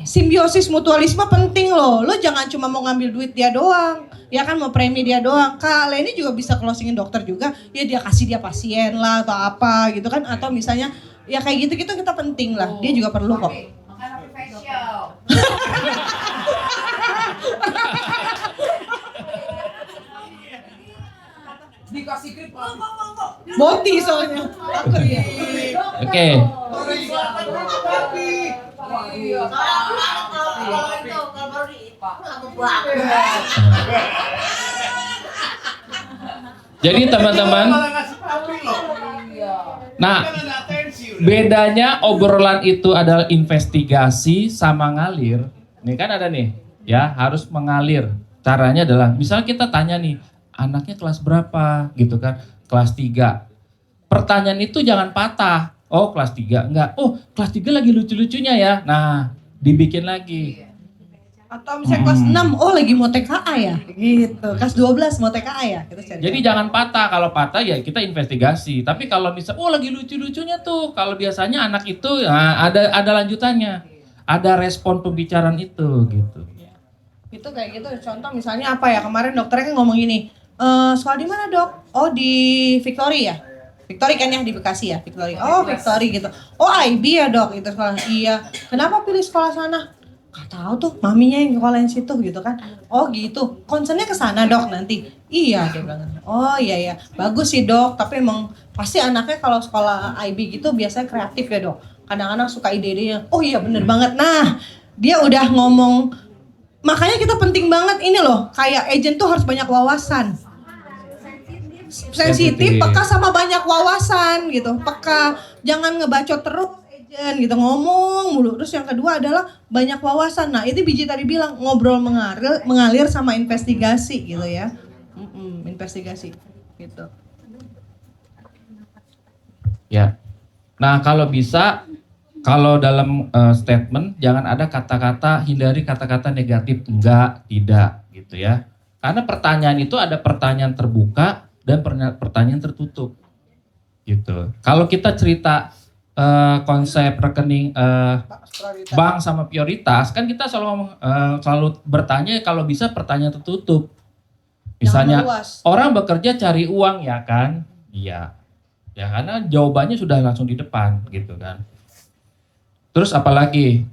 Simbiosis mutualisme penting loh. Lo jangan cuma mau ngambil duit dia doang. Ya kan mau premi dia doang. Kak Leni juga bisa closingin dokter juga. Ya dia kasih dia pasien lah atau apa gitu kan. Atau misalnya ya kayak gitu-gitu kita penting lah. Dia juga perlu kok. Makan apa facial. Dikasih grip. Boti soalnya. Takut ya. Oke. Jadi teman-teman, nah bedanya obrolan itu adalah investigasi sama ngalir. Nih kan ada nih, ya harus mengalir. Caranya adalah, misalnya kita tanya nih, anaknya kelas berapa gitu kan, kelas 3. Pertanyaan itu jangan patah. Oh kelas 3, enggak. Oh kelas 3 lagi lucu-lucunya ya. Nah dibikin lagi. Atau misalnya kelas 6, oh lagi mau TKA ya gitu. Kelas 12 mau TKA ya. Kita cari. Jadi jangan patah. Kalau patah ya kita investigasi. Tapi kalau misalnya, oh lagi lucu-lucunya tuh. Kalau biasanya anak itu nah, ada lanjutannya. Ada respon pembicaraan itu gitu. Itu kayak gitu. Contoh misalnya apa ya, kemarin dokternya kan ngomong gini, sekolah di mana dok? Oh di Victory ya? Victory kan ya, di Bekasi ya, Victory. Oh Victory gitu. Oh IB ya dok, itu sekolah. Iya. Kenapa pilih sekolah sana? Gak tahu tuh, maminya yang sekolahin situ gitu kan. Oh gitu. Concernnya ke sana dok nanti. Iya dia bilang. Oh iya. Bagus sih dok, tapi emang pasti anaknya kalau sekolah IB gitu biasanya kreatif ya dok. Kadang-kadang suka ide-idenya. Oh iya bener banget. Nah, dia udah ngomong. Makanya kita penting banget ini loh, kayak agent tuh harus banyak wawasan. Sensitif, peka sama banyak wawasan gitu. Peka, jangan ngebacot terus agent gitu, ngomong mulu. Terus yang kedua adalah banyak wawasan. Nah, itu Biji tadi bilang ngobrol mengalir sama investigasi gitu ya. Investigasi gitu. Ya. Nah, kalau bisa kalau dalam statement jangan ada kata-kata, hindari kata-kata negatif, enggak, tidak gitu ya. Karena pertanyaan itu ada pertanyaan terbuka dan pertanyaan tertutup. Gitu. Kalau kita cerita konsep rekening bank sama prioritas, kan kita selalu bertanya kalau bisa pertanyaan tertutup. Misalnya orang bekerja cari uang ya kan? Iya. Ya karena jawabannya sudah langsung di depan gitu kan. Terus apalagi,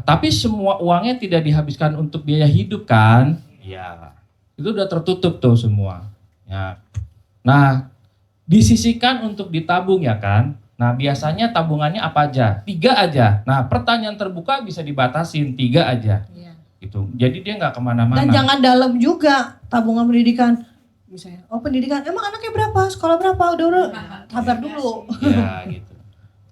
tapi semua uangnya tidak dihabiskan untuk biaya hidup kan? Iya. Itu udah tertutup tuh semua. Ya. Nah, disisihkan untuk ditabung ya kan? Nah, biasanya tabungannya apa aja? 3 aja. Nah, pertanyaan terbuka bisa dibatasin 3 aja. Iya. Gitu. Jadi dia nggak kemana-mana. Dan jangan dalam juga tabungan pendidikan. Misalnya, oh pendidikan, emang anaknya berapa? Sekolah berapa? Udah sabar dulu. Ya gitu.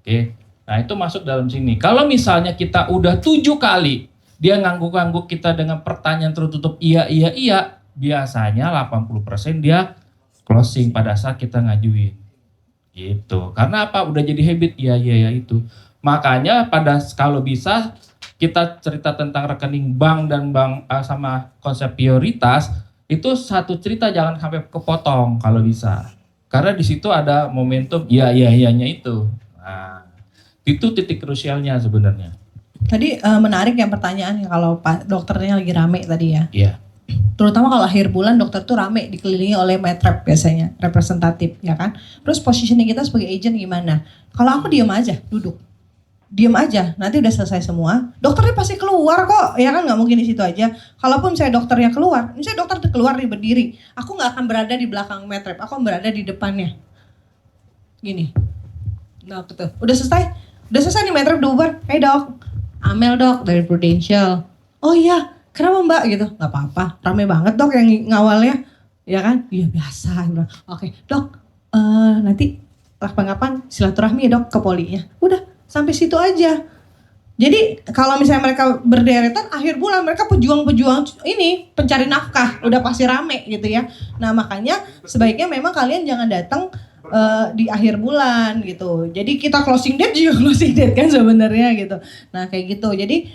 Oke. Nah itu masuk dalam sini. Kalau misalnya kita udah 7 kali dia ngangguk-ngangguk kita dengan pertanyaan tertutup iya, biasanya 80% dia closing pada saat kita ngajuin. Gitu. Karena apa? Udah jadi habit, iya itu. Makanya kalau bisa kita cerita tentang rekening bank dan bank sama konsep prioritas, itu satu cerita jangan sampai kepotong kalau bisa. Karena di situ ada momentum iya-nya itu. Nah, itu titik krusialnya sebenarnya. Tadi menarik yang pertanyaan kalau dokternya lagi rame tadi ya. Iya. Terutama kalau akhir bulan dokter tuh rame dikelilingi oleh medrep biasanya, representatif ya kan. Terus positioning kita sebagai agent gimana? Kalau aku diem aja, duduk. Diem aja, nanti udah selesai semua. Dokternya pasti keluar kok, ya kan nggak mungkin di situ aja. Kalaupun saya dokternya keluar, misalnya dokter keluar nih berdiri, aku nggak akan berada di belakang medrep, aku akan berada di depannya. Gini. Dok tuh. Udah selesai? Udah selesai nih metrop udah bubar. Hey dok, Amel dok dari Prudential. Oh iya, kenapa mbak gitu? Gak apa-apa, rame banget dok yang ngawalnya. Ya kan? Iya biasa. Oke dok, nanti kapan-kapan silaturahmi ya dok ke polinya. Udah, sampai situ aja. Jadi kalau misalnya mereka berderetan akhir bulan mereka pejuang-pejuang ini pencari nafkah udah pasti rame gitu ya. Nah makanya sebaiknya memang kalian jangan datang di akhir bulan gitu. Jadi kita closing date juga closing date kan sebenarnya gitu. Nah kayak gitu. Jadi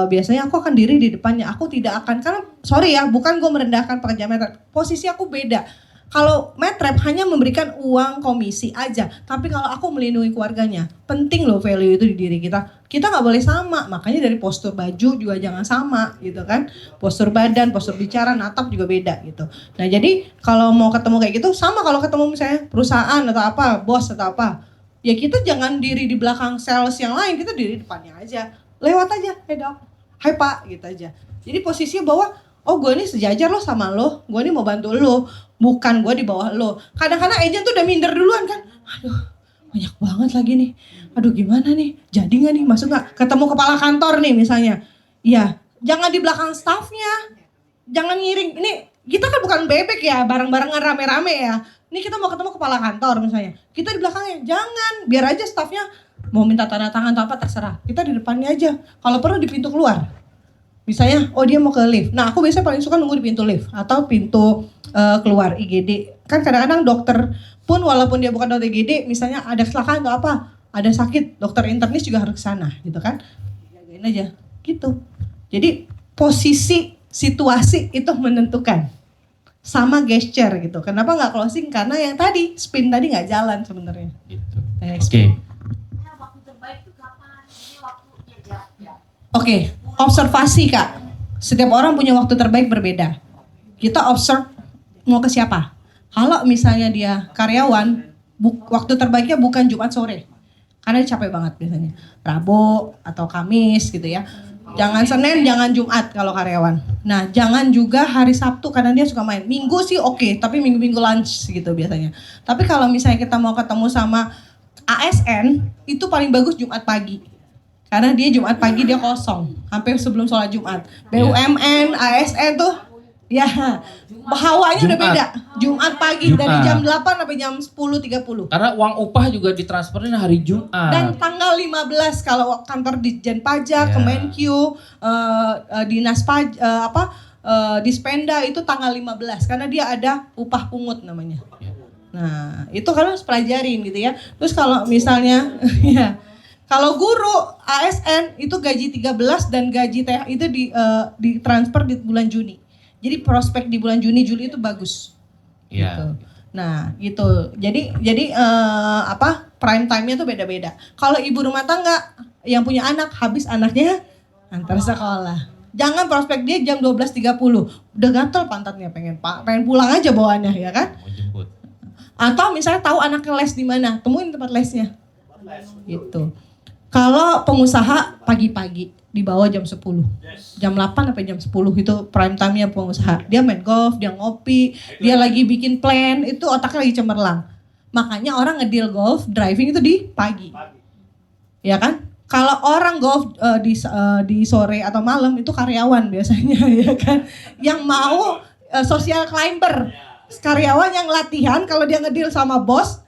biasanya aku akan diri di depannya. Aku tidak akan karena sorry ya bukan gue merendahkan pekerja metrep. Posisi aku beda. Kalau metrep hanya memberikan uang komisi aja, tapi kalau aku melindungi keluarganya, penting loh value itu di diri kita. Kita nggak boleh sama, makanya dari postur baju juga jangan sama gitu kan. Postur badan, postur bicara, natap juga beda gitu. Nah jadi kalau mau ketemu kayak gitu, sama kalau ketemu misalnya perusahaan atau apa, bos atau apa, ya kita jangan diri di belakang sales yang lain, kita diri depannya aja. Lewat aja, hey dok, hai pak gitu aja. Jadi posisinya bahwa, oh gue ini sejajar lo sama lo, gue ini mau bantu lo. Bukan gue di bawah lo. Kadang-kadang agent tuh udah minder duluan kan. Aduh banyak banget lagi nih. Aduh gimana nih, jadi gak nih, masuk gak? Ketemu kepala kantor nih misalnya. Iya, jangan di belakang staffnya. Jangan ngiring, ini kita kan bukan bebek ya, bareng-barengan rame-rame ya. Ini kita mau ketemu kepala kantor misalnya. Kita di belakangnya, jangan. Biar aja staffnya mau minta tanda tangan atau apa terserah. Kita di depannya aja. Kalau perlu di pintu keluar. Misalnya, oh dia mau ke lift. Nah aku biasanya paling suka nunggu di pintu lift. Atau pintu keluar IGD. Kan kadang-kadang dokter pun walaupun dia bukan dokter IGD, misalnya ada kecelakaan atau apa, ada sakit, dokter internis juga harus ke sana gitu kan. Jagain aja gitu. Jadi posisi situasi itu menentukan. Sama gesture gitu. Kenapa nggak closing? Karena yang tadi, spin tadi nggak jalan sebenarnya. Gitu. Oke. Oke, observasi Kak. Setiap orang punya waktu terbaik berbeda. Kita observe mau ke siapa. Kalau misalnya dia karyawan, waktu terbaiknya bukan Jumat sore. Karena dia capek banget biasanya. Rabu atau Kamis gitu ya. Jangan Senin, jangan Jumat kalau karyawan. Nah, jangan juga hari Sabtu karena dia suka main. Minggu sih oke, tapi minggu-minggu lunch gitu biasanya. Tapi kalau misalnya kita mau ketemu sama ASN, itu paling bagus Jumat pagi. Karena dia Jumat pagi dia kosong, hampir sebelum sholat Jumat. BUMN, ASN tuh, ya hawanya udah beda. Jumat pagi dari jam 8 sampai jam 10.30. Karena uang upah juga ditransferin hari Jumat. Dan tanggal 15 kalau kantor Ditjen Pajak, Kemenkyu, Dinas Dispenda itu tanggal 15 karena dia ada upah pungut namanya. Nah, itu kalian harus pelajarin gitu ya. Terus kalau misalnya ya kalau guru ASN itu gaji 13 dan gaji TH itu ditransfer di bulan Juni. Jadi prospek di bulan Juni Juli itu bagus. Iya. Gitu. Nah, gitu. Jadi prime time-nya tuh beda-beda. Kalau ibu rumah tangga yang punya anak habis anaknya antar sekolah. Jangan prospek dia jam 12.30. Udah gatel pantatnya pengen pulang aja bawaannya ya kan? Mau jemput. Atau misalnya tahu anaknya les di mana, temuin tempat lesnya. Gitu. Kalau pengusaha pagi-pagi di bawah jam 10. Jam 8 sampai jam 10 itu prime time-nya pengusaha. Dia main golf, dia ngopi, dia lagi bikin plan, itu otaknya lagi cemerlang. Makanya orang ngedeal golf, driving itu di pagi. Ya kan? Kalau orang golf di sore atau malam itu karyawan biasanya ya kan. Yang mau social climber. Karyawan yang latihan kalau dia ngedeal sama bos.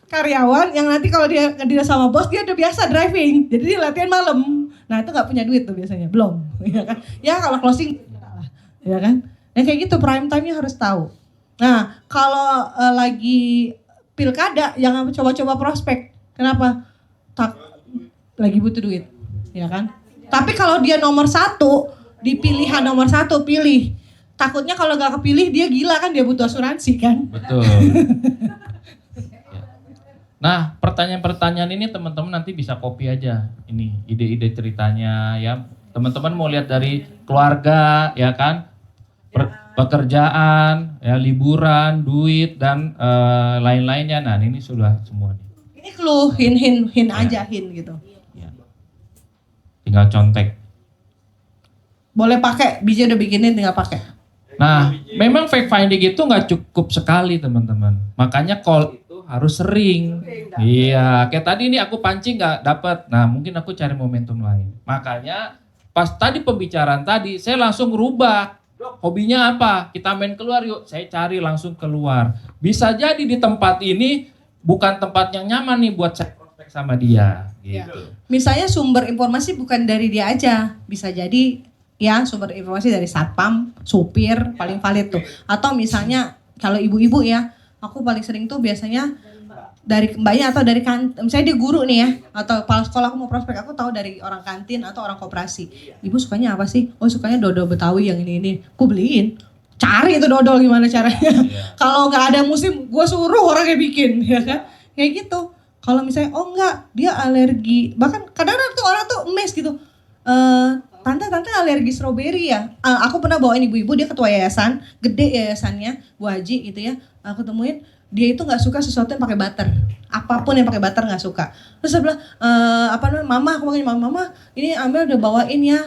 Karyawan yang nanti kalau dia ngedeal sama bos dia udah biasa driving, jadi dia latihan malam. Nah itu nggak punya duit tuh biasanya, belum, ya kan? Ya kalau closing, ya kan? Yang kayak gitu prime time-nya harus tahu. Nah kalau lagi pilkada jangan coba-coba prospek. Kenapa? Lagi butuh duit, ya kan? Tapi kalau dia nomor 1 di pilihan nomor 1 pilih. Takutnya kalau nggak kepilih dia gila kan, dia butuh asuransi kan? Betul. Nah, pertanyaan-pertanyaan ini teman-teman nanti bisa copy aja. Ini ide-ide ceritanya ya. Teman-teman mau lihat dari keluarga ya kan? Pekerjaan, ya liburan, duit dan lain-lainnya. Nah, ini sudah semua nih. Ini clue, hin aja, hin gitu. Ya. Tinggal contek. Boleh pakai, biji udah bikinin tinggal pakai. Nah, memang fact finding itu nggak cukup sekali teman-teman. Makanya call itu harus sering. Iya, kayak tadi ini aku pancing nggak dapat. Nah, mungkin aku cari momentum lain. Makanya pas tadi pembicaraan tadi, saya langsung rubah. Dok, hobinya apa? Kita main keluar yuk. Saya cari langsung keluar. Bisa jadi di tempat ini bukan tempat yang nyaman nih buat saya prospek sama dia. Gitu. Misalnya sumber informasi bukan dari dia aja, bisa jadi ya sumber informasi dari satpam, supir, paling valid tuh. Atau misalnya kalau ibu-ibu ya, aku paling sering tuh biasanya dari mbaknya atau dari kantin, misalnya dia guru nih ya, atau kepala sekolah aku mau prospek, aku tahu dari orang kantin atau orang koperasi. Ibu sukanya apa sih? Oh sukanya dodol Betawi yang ini. Aku beliin. Cari itu dodol gimana caranya. Kalau nggak ada musim, gue suruh orangnya bikin, ya kan? Kayak gitu. Kalau misalnya, oh enggak, dia alergi. Bahkan kadang-kadang tuh orang tuh emes gitu. Tante alergi stroberi ya. Aku pernah bawain ibu-ibu, dia ketua yayasan, gede yayasannya, Bu Haji gitu ya. Aku temuin, dia itu nggak suka sesuatu yang pakai butter. Apapun yang pakai butter nggak suka. Terus saya bilang, mama, aku panggil mama, ini Amel udah bawain ya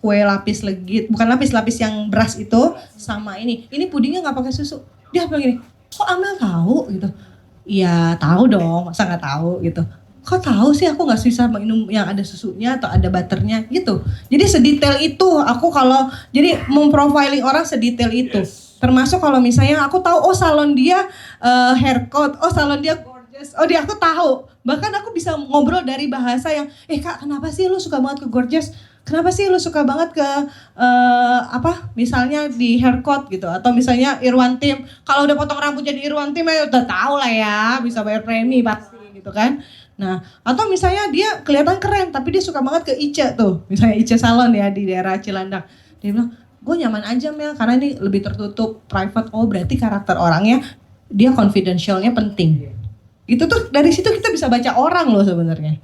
kue lapis legit, bukan lapis yang beras itu, sama ini pudingnya nggak pakai susu. Dia bilang gini, kok Amel tahu gitu? Iya tahu dong, masa nggak tahu gitu. Kok tahu sih aku nggak bisa minum yang ada susunya atau ada butternya gitu. Jadi sedetail itu aku kalau jadi memprofiling orang sedetail itu. Termasuk kalau misalnya aku tahu oh salon dia haircut, oh salon dia gorgeous, oh dia aku tahu. Bahkan aku bisa ngobrol dari bahasa yang Kak kenapa sih lu suka banget ke gorgeous? Kenapa sih lu suka banget ke misalnya di haircut gitu atau misalnya Irwan Tim. Kalau udah potong rambut jadi Irwan Tim ya udah tahu lah ya, bisa bayar premi pasti gitu kan. Nah, atau misalnya dia kelihatan keren tapi dia suka banget ke Ice tuh. Misalnya Ice Salon ya di daerah Cilandak. Dia bilang, "Gue nyaman aja Mel karena ini lebih tertutup, private." Oh, berarti karakter orangnya dia confidentialnya penting. Itu tuh dari situ kita bisa baca orang loh sebenarnya.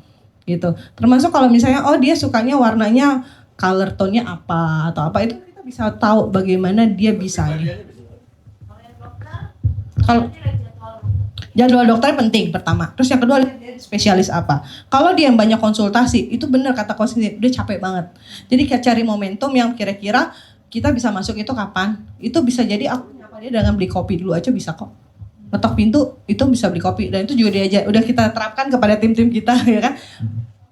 Gitu. Termasuk kalau misalnya oh dia sukanya warnanya color tone-nya apa atau apa itu kita bisa tahu bagaimana dia bisa. Kalau jadwal dokter penting pertama. Terus yang kedua dia spesialis apa. Kalau dia yang banyak konsultasi itu benar kata konsultasi udah capek banget. Jadi kita cari momentum yang kira-kira kita bisa masuk itu kapan. Itu bisa jadi aku nyapa dia dengan beli kopi dulu aja bisa kok. Ngetok pintu itu bisa beli kopi dan itu juga dia udah kita terapkan kepada tim-tim kita ya kan.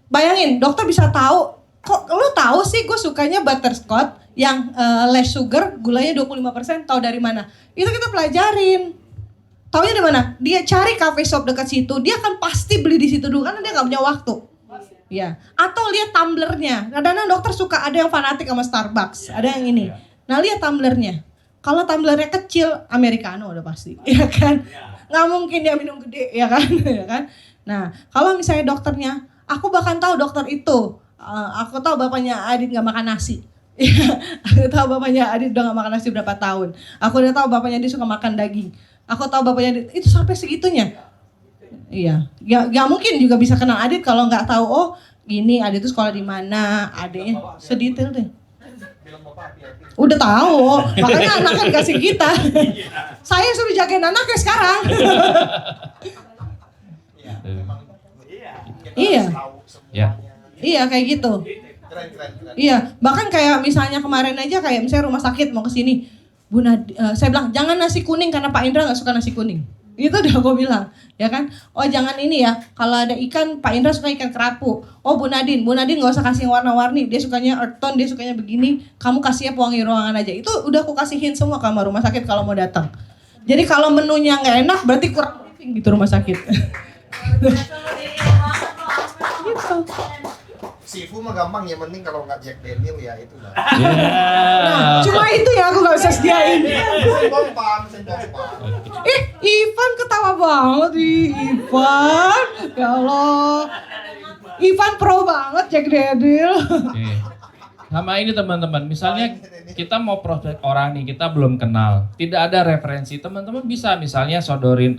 Bayangin dokter bisa tahu kok lu tahu sih gue sukanya butterscotch yang less sugar gulanya 25% tahu dari mana? Itu kita pelajarin. Taunya di mana? Dia cari cafe shop dekat situ, dia akan pasti beli di situ dulu karena dia nggak punya waktu. Ya. Atau lihat tumblernya. Kadang-kadang dokter suka ada yang fanatik sama Starbucks, ada yang ini. Nah lihat tumblernya. Kalau tumblernya kecil, americano udah pasti, ya kan? Nggak mungkin dia minum gede, ya kan? Ya kan? Nah, kalau misalnya dokternya, aku bahkan tahu dokter itu, aku tahu bapaknya Adit nggak makan nasi. Aku tahu bapaknya Adit udah nggak makan nasi berapa tahun. Aku udah tahu bapaknya dia suka makan daging. Aku tahu bapaknya Adit, itu sampai segitunya. Iya, nggak mungkin juga bisa kenal Adit kalau nggak tahu. Oh, gini Adit itu sekolah di mana, adiknya sedetail deh. Udah tahu, makanya anaknya dikasih kita. Saya suruh jagain anaknya sekarang. Iya. Ya. Iya kayak gitu. Keren. Iya, bahkan kayak misalnya kemarin aja kayak misalnya rumah sakit mau ke sini. Saya bilang jangan nasi kuning karena Pak Indra nggak suka nasi kuning. Itu udah aku bilang, ya kan? Oh jangan ini ya, kalau ada ikan, Pak Indra suka ikan kerapu. Oh Bu Nadine nggak usah kasih yang warna-warni, dia sukanya earth tone, dia sukanya begini. Kamu kasihnya pewangi ruangan aja. Itu udah aku kasihin semua ke rumah sakit kalau mau datang. Jadi kalau menunya nggak enak, berarti kurang briefing gitu rumah sakit. Gitu. Seafood mah gampang, yang penting kalau nggak Jack Daniel ya itu lah. Nah, cuma itu ya aku nggak bisa sediain. Mesin pompa. Ivan ketawa banget Ivan. Ya Allah. Ivan pro banget Jack Daniel. Oke. Sama ini teman-teman, misalnya kita mau prospek orang nih, kita belum kenal, tidak ada referensi, teman-teman bisa misalnya sodorin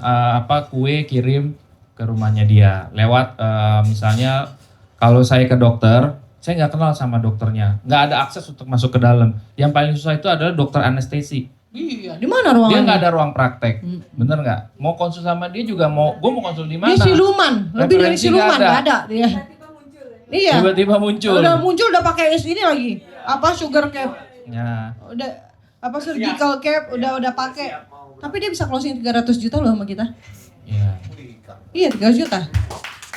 kue kirim ke rumahnya dia lewat misalnya kalau saya ke dokter, saya nggak kenal sama dokternya, nggak ada akses untuk masuk ke dalam. Yang paling susah itu adalah dokter anestesi. Iya, di mana ruangannya? Dia nggak ada ruang praktek, bener nggak? Mau konsul sama dia juga gue mau konsul di mana? Dia siluman, lebih dari Referensi siluman nggak nggak ada dia. Iya. Tiba-tiba muncul. Udah muncul udah pakai ini lagi. Apa sugar cap? Ya. Udah apa surgical cap udah pakai. Tapi dia bisa closing 300 juta loh sama kita. Ya. Iya 300 juta.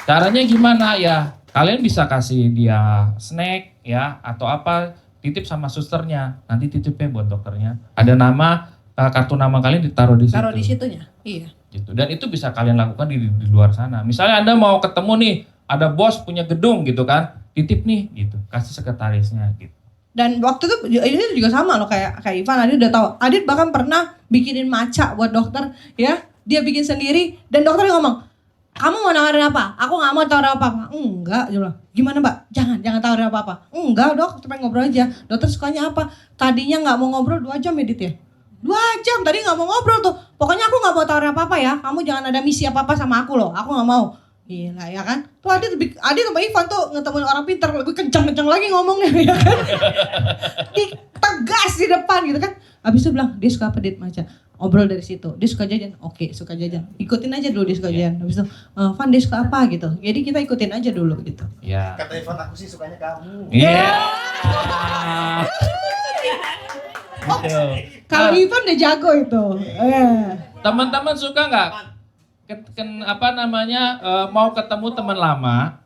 Caranya gimana ya? Kalian bisa kasih dia snack ya atau apa, titip sama susternya. Nanti titipnya buat dokternya. Ada nama kartu nama kalian ditaruh di situ. Taruh di situnya. Iya. Gitu. Dan itu bisa kalian lakukan di luar sana. Misalnya Anda mau ketemu nih, ada bos punya gedung gitu kan, titip nih gitu, kasih sekretarisnya gitu. Dan waktu itu ini juga sama loh kayak Ivan, Adit udah tahu. Adit bahkan pernah bikinin maca buat dokter ya. Dia bikin sendiri dan dokternya ngomong, "Kamu mau nawarin apa?" "Aku nggak mau tawarin apa-apa." "Enggak," dia bilang. "Gimana Mbak?" Jangan tawarin apa-apa." "Enggak dok, cuma ngobrol aja." "Dokter sukanya apa?" Tadinya nggak mau ngobrol 2 jam Edit ya. 2 jam tadi nggak mau ngobrol tuh. "Pokoknya aku nggak mau tawarin apa-apa ya. Kamu jangan ada misi apa-apa sama aku loh. Aku nggak mau." Gila ya kan. Tuh Adit sama Ivan tuh ngetemuin orang pintar lebih kencang-kencang lagi ngomongnya ya kan. Tegas di depan gitu kan. Habis itu bilang, "Dia suka apa Dit maca?" Ngobrol dari situ. "Dia suka jajan." "Oke, suka jajan." Ikutin aja dulu dia suka jajan. Habis itu, "Van dia suka apa?" gitu. Jadi kita ikutin aja dulu gitu. Ya. Kata Ivan aku sih sukanya kamu. Iya. Kalau Ivan udah jago itu. Teman-teman suka nggak mau ketemu teman lama,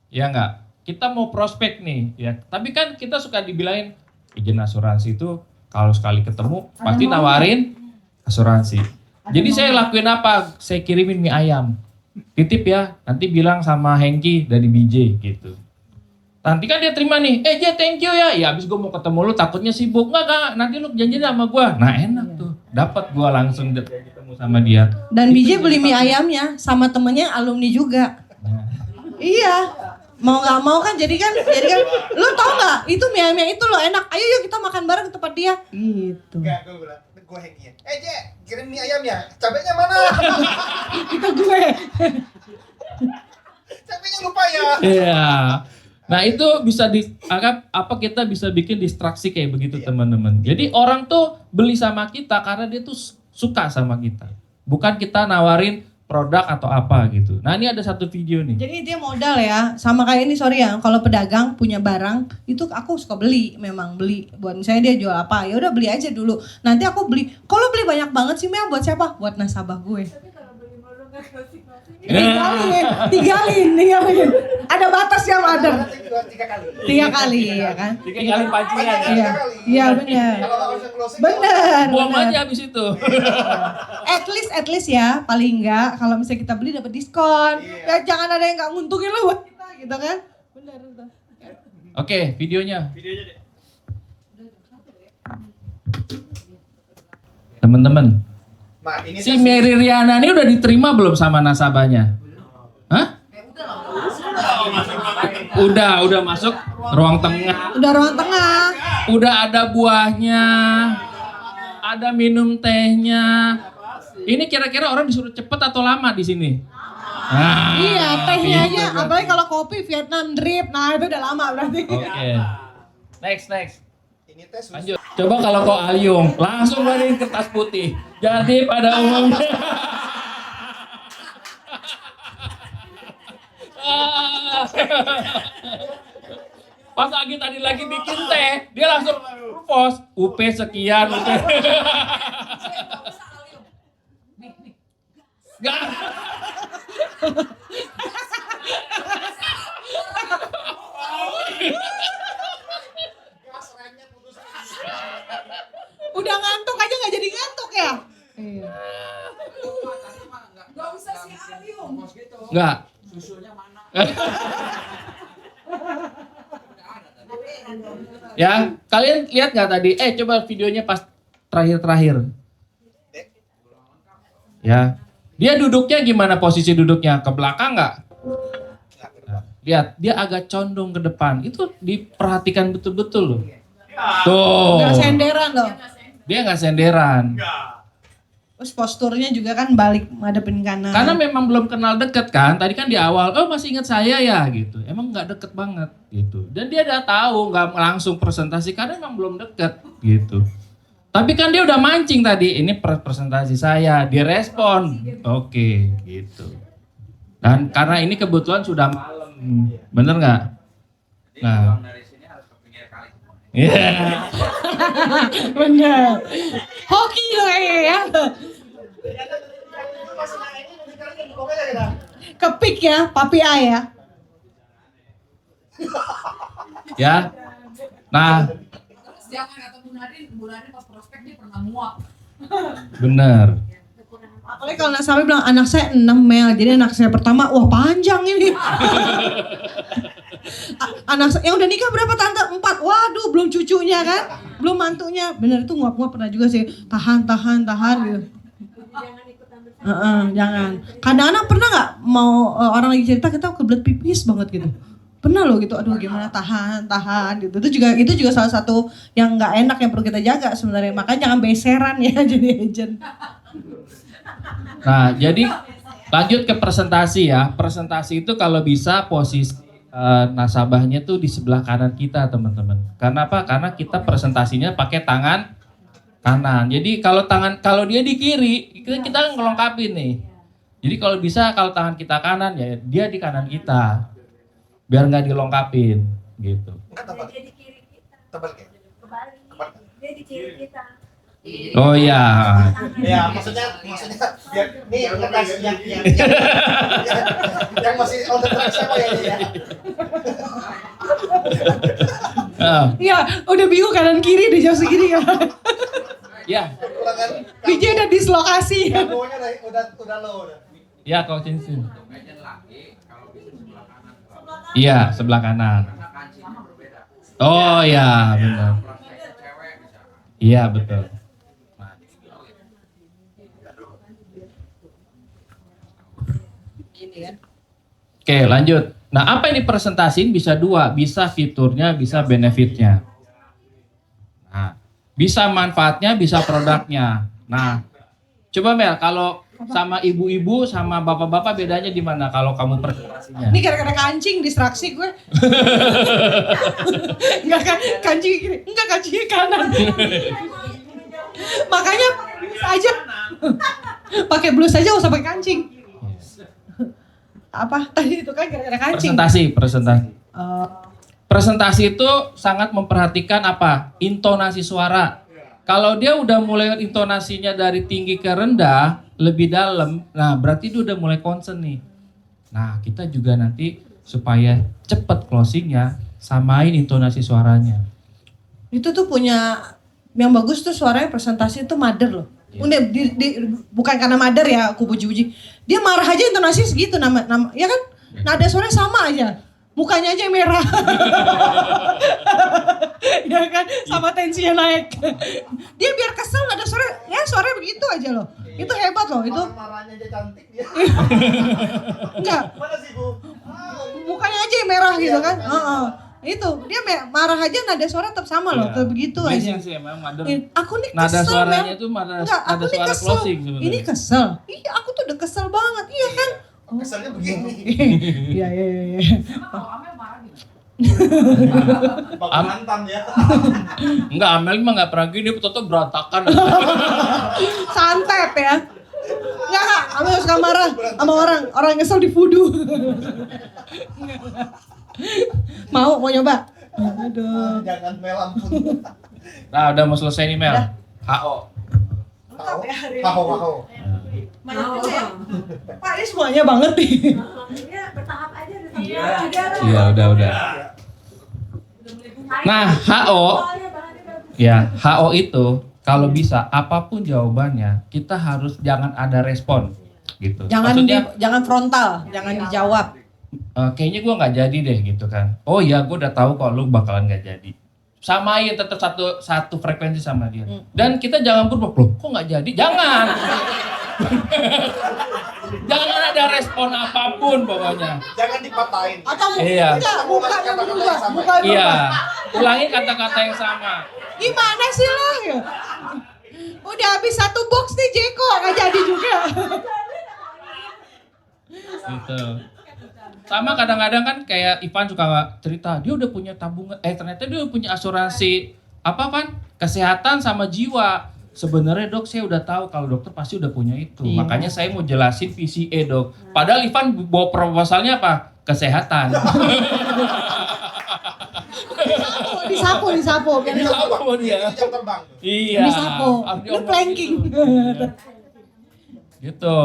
ya nggak? Kita mau prospek nih, ya. Tapi kan kita suka dibilangin izin asuransi itu kalau sekali ketemu pasti nawarin asuransi. Jadi saya lakuin apa? Saya kirimin mie ayam, titip ya. Nanti bilang sama Hengki dari BJ gitu. Nanti kan dia terima nih, Je thank you ya. Ya abis gue mau ketemu lu takutnya sibuk. Enggak, nanti lu janjian sama gue. Nah enak tuh, dapat gue langsung ketemu sama dia. Dan BJ beli mie ayamnya sama temennya alumni juga. Nah. Iya. Mau nggak mau kan jadi kan lu tau nggak itu mie ayamnya itu loh enak. Ayo yuk kita makan bareng ke tempat dia. Gitu. Enggak, gue bilang, gue Hengki ya. Je, kirim mie ayam ya. Cabenya mana? Itu gue. Cabenya lupa ya. Iya. Nah itu bisa dianggap apa kita bisa bikin distraksi kayak begitu teman-teman. Jadi orang tuh beli sama kita karena dia tuh suka sama kita. Bukan kita nawarin produk atau apa gitu. Nah ini ada satu video nih. Jadi dia modal ya, sama kayak ini sorry ya, kalau pedagang punya barang itu aku suka beli, memang beli. Buat misalnya dia jual apa, ya udah beli aja dulu. Nanti aku beli. Kalau beli banyak banget sih Mel buat siapa? Buat nasabah gue. Tinggalin. Ada batas yang ada. 3 kali. 3 kali ya kan? 3 kali pancingan. Iya, iya benar. Kalau nggak usah closing. Benar. Buang benar. aja habis itu. At least ya, paling enggak kalau misalnya kita beli dapat diskon. Ya jangan ada yang enggak nguntungin lo buat kita gitu kan. Benar. Oke, videonya. Teman-teman, Nah, ini si Mary Riana ini udah diterima belum sama nasabahnya? Hah? Udah masuk ruang tengah. Udah ruang tengah. Udah ada buahnya. Ada minum tehnya. Ini kira-kira orang disuruh cepet atau lama di sini? Nah, Iya, tehnya aja. pinter kan. Apalagi kalau kopi Vietnam drip. Nah, itu udah lama berarti. Oke. Next. ini teh susu. Lanjut. Coba kalau kau Alyung, langsung balikin kertas putih. Jadi pada umumnya. Pas Agi tadi lagi bikin teh, dia langsung post UP sekian. Gak. Udah ngantuk aja nggak jadi ngantuk ya? Iya. Gak usah si Alium. Enggak. Susunya mana? Ya, kalian lihat nggak tadi? Coba videonya pas terakhir. Ya, dia duduknya gimana posisi duduknya? Ke belakang nggak? Lihat, dia agak condong ke depan. Itu diperhatikan betul-betul loh. Tuh. Nggak senderan loh. Dia nggak senderan. Terus posturnya juga kan balik madepin kanan. Karena memang belum kenal deket kan. Tadi kan di awal, oh masih ingat saya ya gitu. Emang nggak deket banget gitu. Dan dia udah tahu nggak langsung presentasi karena emang belum deket gitu. Tapi kan dia udah mancing tadi. Ini presentasi saya, dia respon. Oke gitu. Dan karena ini kebetulan sudah malam, bener nggak? Jadi Nah. pulang dari sini harus ke pinggir kali. Iya. Bener. Hoki lo kayaknya ya. Kepik ya, papi A ya. Ya. Nah, Jangan kata Bu Nadine pas prospek dia pernah muak. bener. Apalagi kalau anak sampai bilang anak saya 6 Mel, jadi anak saya pertama, wah panjang ini. Anak saya yang udah nikah berapa tante? 4. Waduh, belum cucunya kan, belum mantunya. Bener itu nguap-nguap pernah juga sih. Tahan gitu. Jangan. Kadang-kadang pernah nggak mau orang lagi cerita kita kebelet pipis banget gitu. Pernah loh gitu, aduh gimana tahan gitu. Itu juga salah satu yang nggak enak yang perlu kita jaga sebenarnya. Makanya jangan beseran ya jadi agent. Nah, jadi lanjut ke presentasi ya. Presentasi itu kalau bisa posisi nasabahnya tuh di sebelah kanan kita, teman-teman. Karena apa? Karena kita presentasinya pakai tangan kanan. Jadi kalau dia di kiri, kita ngelengkapin nih. Jadi kalau bisa kalau tangan kita kanan ya dia di kanan kita. Biar nggak dilengkapin gitu. Dia di kiri kita. Kebalik. Dia di kiri kita. Oh iya. Ya, maksudnya biar nih ngetes yang masih on the track siapa ya ini ya? Iya, udah bingung kanan kiri deh jauh segini kan. Ya. Biji udah dislokasi. Kambonya udah low udah. Ya, Kau Cinsin. Iya, sebelah kanan. Oh iya, benar. Iya, betul. Oke, lanjut. Nah, apa yang dipresentasiin bisa dua, bisa fiturnya, bisa benefitnya. Nah, bisa manfaatnya, bisa produknya. Nah, coba Mel, kalau sama ibu-ibu sama bapak-bapak bedanya di mana kalau kamu presentasinya? Ini gara-gara kancing distraksi gue. Enggak kan kancing kiri, enggak kancing kanan. Makanya blus aja. Pakai blus aja usah pakai kancing. Apa tadi itu kan gara-gara kancing. Presentasi. Oh. Presentasi itu sangat memperhatikan apa? Intonasi suara. Kalau dia udah mulai intonasinya dari tinggi ke rendah, lebih dalam, nah berarti dia udah mulai concern nih. Nah kita juga nanti supaya cepet closingnya, samain intonasi suaranya. Itu tuh punya yang bagus tuh suaranya presentasi itu mother loh. Udah bukan karena mother ya aku puji-puji. Dia marah aja intonasi segitu nama ya kan? Nada suaranya sama aja. Mukanya aja yang merah. Ya kan? Sama tensinya naik. Dia biar kesel nada suaranya begitu aja loh. Itu hebat loh itu. Marahnya aja cantik dia. Enggak. Mana sih Bu? Mukanya aja yang merah gitu kan. Itu dia marah aja nada suara tetap sama loh, tetap begitu aja. Sih, emang Aku nih kesel. nada suaranya Mel. itu Enggak, nada aku nih suara kesel. closing sebenarnya. Ini kesel. Iya, aku tuh udah kesel banget. Iya kan? Keselnya begini. Iya. Bang mantan ya. Enggak, Amel mah nggak pernah gini, foto berantakan. Santet ya. Enggak, Kak. Aku suka marah sama orang kesel di voodoo. Mau nyoba? Aduh. Jangan Mel ampun. Nah, udah mau selesai nih Mel. HO. Haho. Pak, ini semuanya banget nih. Bertahap aja. Iya, udah. Nah, HO. Ya, HO itu kalau bisa apapun jawabannya, kita harus jangan ada respon gitu. Jangan frontal, jangan dijawab. Kayaknya gue nggak jadi deh gitu kan. Oh iya, gue udah tahu kok lu bakalan nggak jadi. Samain tetap satu frekuensi sama dia. Dan kita jangan berubah, loh kok nggak jadi? Jangan. Jangan ada respon apapun pokoknya. Jangan dipatahin. Atau Iya. enggak, bukan yang berubah, bukan Iya, berubah. ulangi kata-kata yang sama. Gimana sih lo? Udah habis satu box nih Jeko, nggak jadi juga. Gitu. Sama kadang-kadang kan kayak Ivan suka cerita, dia udah punya tabungan, ternyata dia udah punya asuransi apa kan? Kesehatan sama jiwa. Sebenarnya dok, saya udah tahu kalau dokter pasti udah punya itu. Iya. Makanya saya mau jelasin VCE dok. Padahal Ivan bawa proposalnya apa? Kesehatan. disapu. Biar Ini apa mau dia? Ini jam terbang. Iya. disapu. Harus Ini diomongin. planking. Gitu.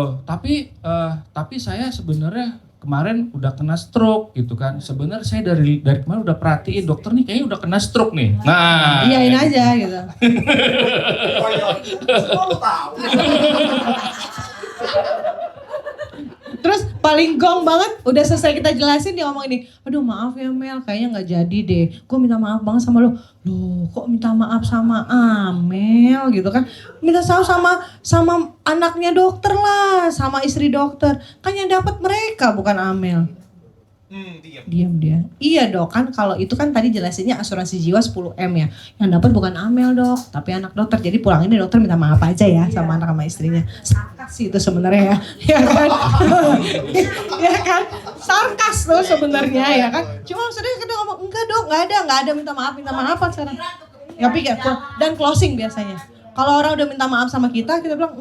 Tapi saya sebenarnya kemarin udah kena stroke gitu kan. Sebenarnya saya dari kemarin udah perhatiin dokter nih kayaknya udah kena stroke nih. Nah, Iyain aja gitu. Oh iya, semua lu tahu. Terus paling gong banget, udah selesai kita jelasin dia ngomong ini, aduh maaf ya Mel, kayaknya nggak jadi deh. Gue minta maaf banget sama lo. Loh kok minta maaf sama Amel gitu kan? Minta maaf sama anaknya dokter lah, sama istri dokter. Kan yang dapat mereka bukan Amel. Diam. Diam dia. Iya dok, kan kalau itu kan tadi jelasinnya asuransi jiwa 10M ya. Yang dapat bukan Amel dok, tapi anak dokter. Jadi pulang ini dokter minta maaf aja ya sama anak sama istrinya. Sarkas sih itu sebenarnya ya. Ya kan? Ya kan? Sarkas tuh sebenarnya ya kan. Cuma maksudnya kita ngomong enggak dok, enggak ada minta maaf sekarang. Ya pikir dan closing biasanya. Kalau orang udah minta maaf sama kita bilang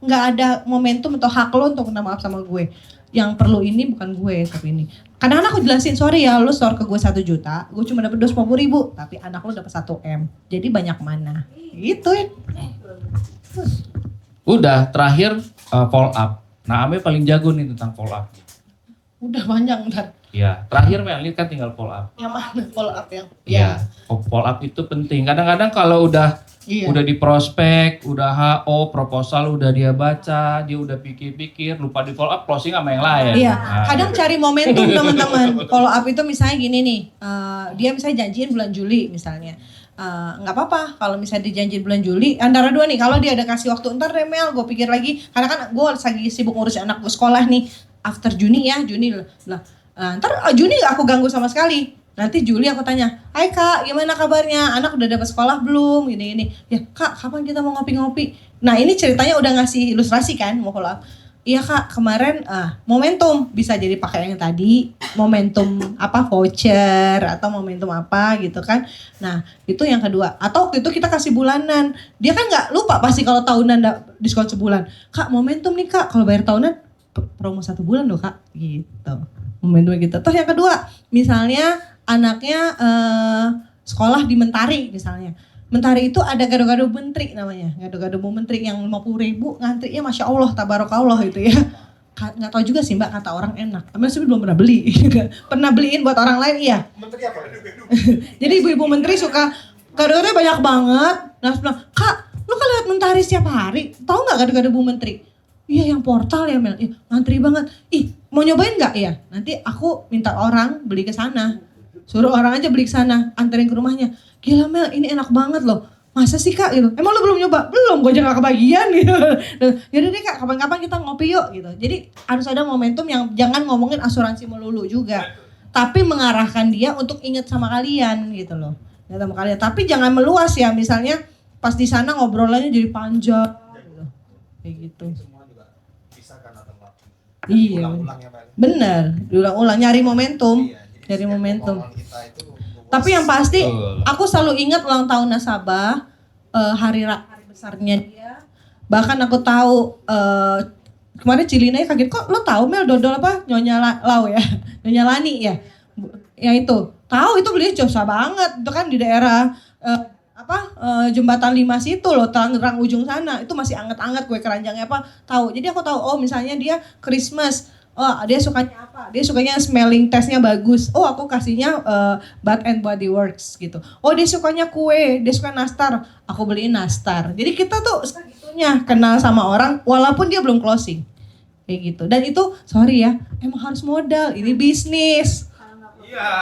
enggak ada momentum atau hak lo untuk minta maaf sama gue. Yang perlu ini bukan gue tapi ini. Kadang-kadang aku jelasin, sorry ya lu store ke gue 1 juta, gue cuma dapet 250.000, tapi anak lu dapet 1M. Jadi banyak mana? Gitu ya. udah terakhir follow up. Nah, Ame paling jago nih tentang follow up. Udah banyak ntar. Ya, terakhir Mel ini kan tinggal follow up. Yang mana follow up yang? Iya, follow up itu penting. Kadang-kadang kalau udah di prospek, udah HO, proposal udah dia baca, dia udah pikir-pikir, lupa di follow up, closing sama yang lain. Iya, Nah, kadang cari momentum teman-teman. Follow up itu misalnya gini nih, dia misalnya janjiin bulan Juli misalnya. Nggak apa-apa kalau misalnya dijanjiin bulan Juli, antara dua nih, kalau dia ada kasih waktu, ntar deh Mel, gue pikir lagi, karena kan gue lagi sibuk ngurus anak gue sekolah nih, after Juni lah. Ntar Juni gak aku ganggu sama sekali. Nanti Juli aku tanya, hai kak gimana kabarnya, anak udah dapat sekolah belum, gini-gini. Ya kak kapan kita mau ngopi-ngopi. Nah ini ceritanya udah ngasih ilustrasi kan, mau follow up. Iya kak kemarin momentum bisa jadi pakai yang tadi, momentum apa voucher atau momentum apa gitu kan. Nah itu yang kedua. Atau waktu itu kita kasih bulanan, dia kan gak lupa pasti kalau tahunan diskon sebulan. Kak momentum nih kak, kalau bayar tahunan promo 1 bulan loh kak gitu. Momentum gitu. Terus yang kedua, misalnya anaknya sekolah di Mentari misalnya. Mentari itu ada gado-gado menteri namanya. Gado-gado menteri yang 50.000 ngantrinya Masya Allah, tabarakallah gitu ya. Nggak tahu juga sih mbak, kata orang enak. Tapi saya belum pernah beli. Pernah beliin buat orang lain iya. Menteri apa? Jadi ibu-ibu menteri suka gado-gado banyak banget. Nah bilang, kak lu kan lihat Mentari setiap hari. Tahu nggak gado-gado Bu Menteri? Iya yang portal ya Mel, ngantri banget. Ih mau nyobain nggak ya? Nanti aku minta orang beli ke sana. Suruh orang aja beli ke sana, anterin ke rumahnya. Gila Mel, ini enak banget loh. Masa sih kak gitu? Emang lo belum nyoba? Belum, gue aja gak kebagian gitu. Yaudah deh kak, kapan-kapan kita ngopi yuk gitu. Jadi harus ada momentum yang jangan ngomongin asuransi melulu juga. Tapi mengarahkan dia untuk inget sama kalian gitu loh. Ingat sama kalian. Tapi jangan meluas ya, misalnya pas di sana ngobrolannya jadi panjang gitu. Kayak gitu. Iya, bener, diulang-ulang nyari momentum, nyari momentum. Tapi yang pasti, aku selalu ingat ulang tahun nasabah, hari besarnya dia. Bahkan aku tahu kemarin Cilina kaget, kok lo tahu Mel dodol apa Nyonya Lau ya, Nyonya Lani ya, yang itu tahu itu beliau susah banget, itu kan di daerah Jembatan 5 situ loh, Tangerang ujung sana, itu masih anget-anget kue keranjangnya apa, tahu. Jadi aku tahu, oh misalnya dia Christmas, oh dia sukanya apa, dia sukanya smelling testnya bagus, oh aku kasihnya Bath and Body Works gitu. Oh dia sukanya kue, dia suka nastar, aku beliin nastar. Jadi kita tuh segitunya kenal sama orang walaupun dia belum closing, kayak gitu. Dan itu sorry ya, emang harus modal, ini bisnis. Iya.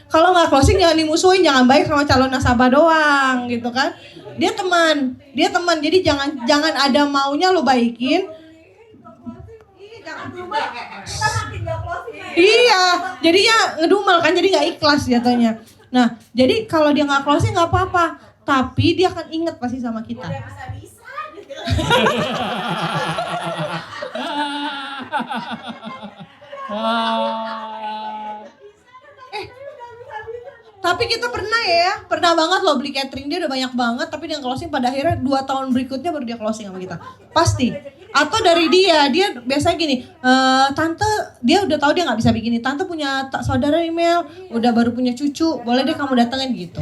Kalau nggak closing jangan dimusuhin, jangan baik sama calon nasabah doang gitu kan. Dia teman, jadi jangan ada maunya lo baikin. Iya, jadinya ngedumel kan, jadi nggak ikhlas jatuhnya. Nah, jadi kalau dia nggak closing nggak apa-apa, tapi dia akan inget pasti sama kita. Tapi kita pernah banget loh beli catering, dia udah banyak banget, tapi dia closing pada akhirnya 2 tahun berikutnya baru dia closing sama kita. Pasti. Atau dari dia biasanya gini, tante dia udah tahu dia nggak bisa begini, tante punya saudara email, udah baru punya cucu, boleh deh kamu datengin gitu.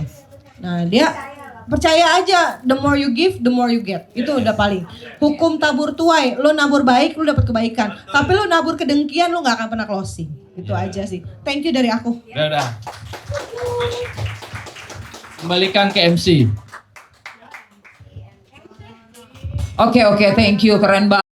Nah dia percaya aja, the more you give, the more you get. Itu udah paling. Hukum tabur tuai, lo nabur baik, lo dapat kebaikan. Tapi lo nabur kedengkian, lo nggak akan pernah closing. Itu aja sih. Thank you dari aku. Udah. Kembalikan ke MC. Oke, thank you, keren banget.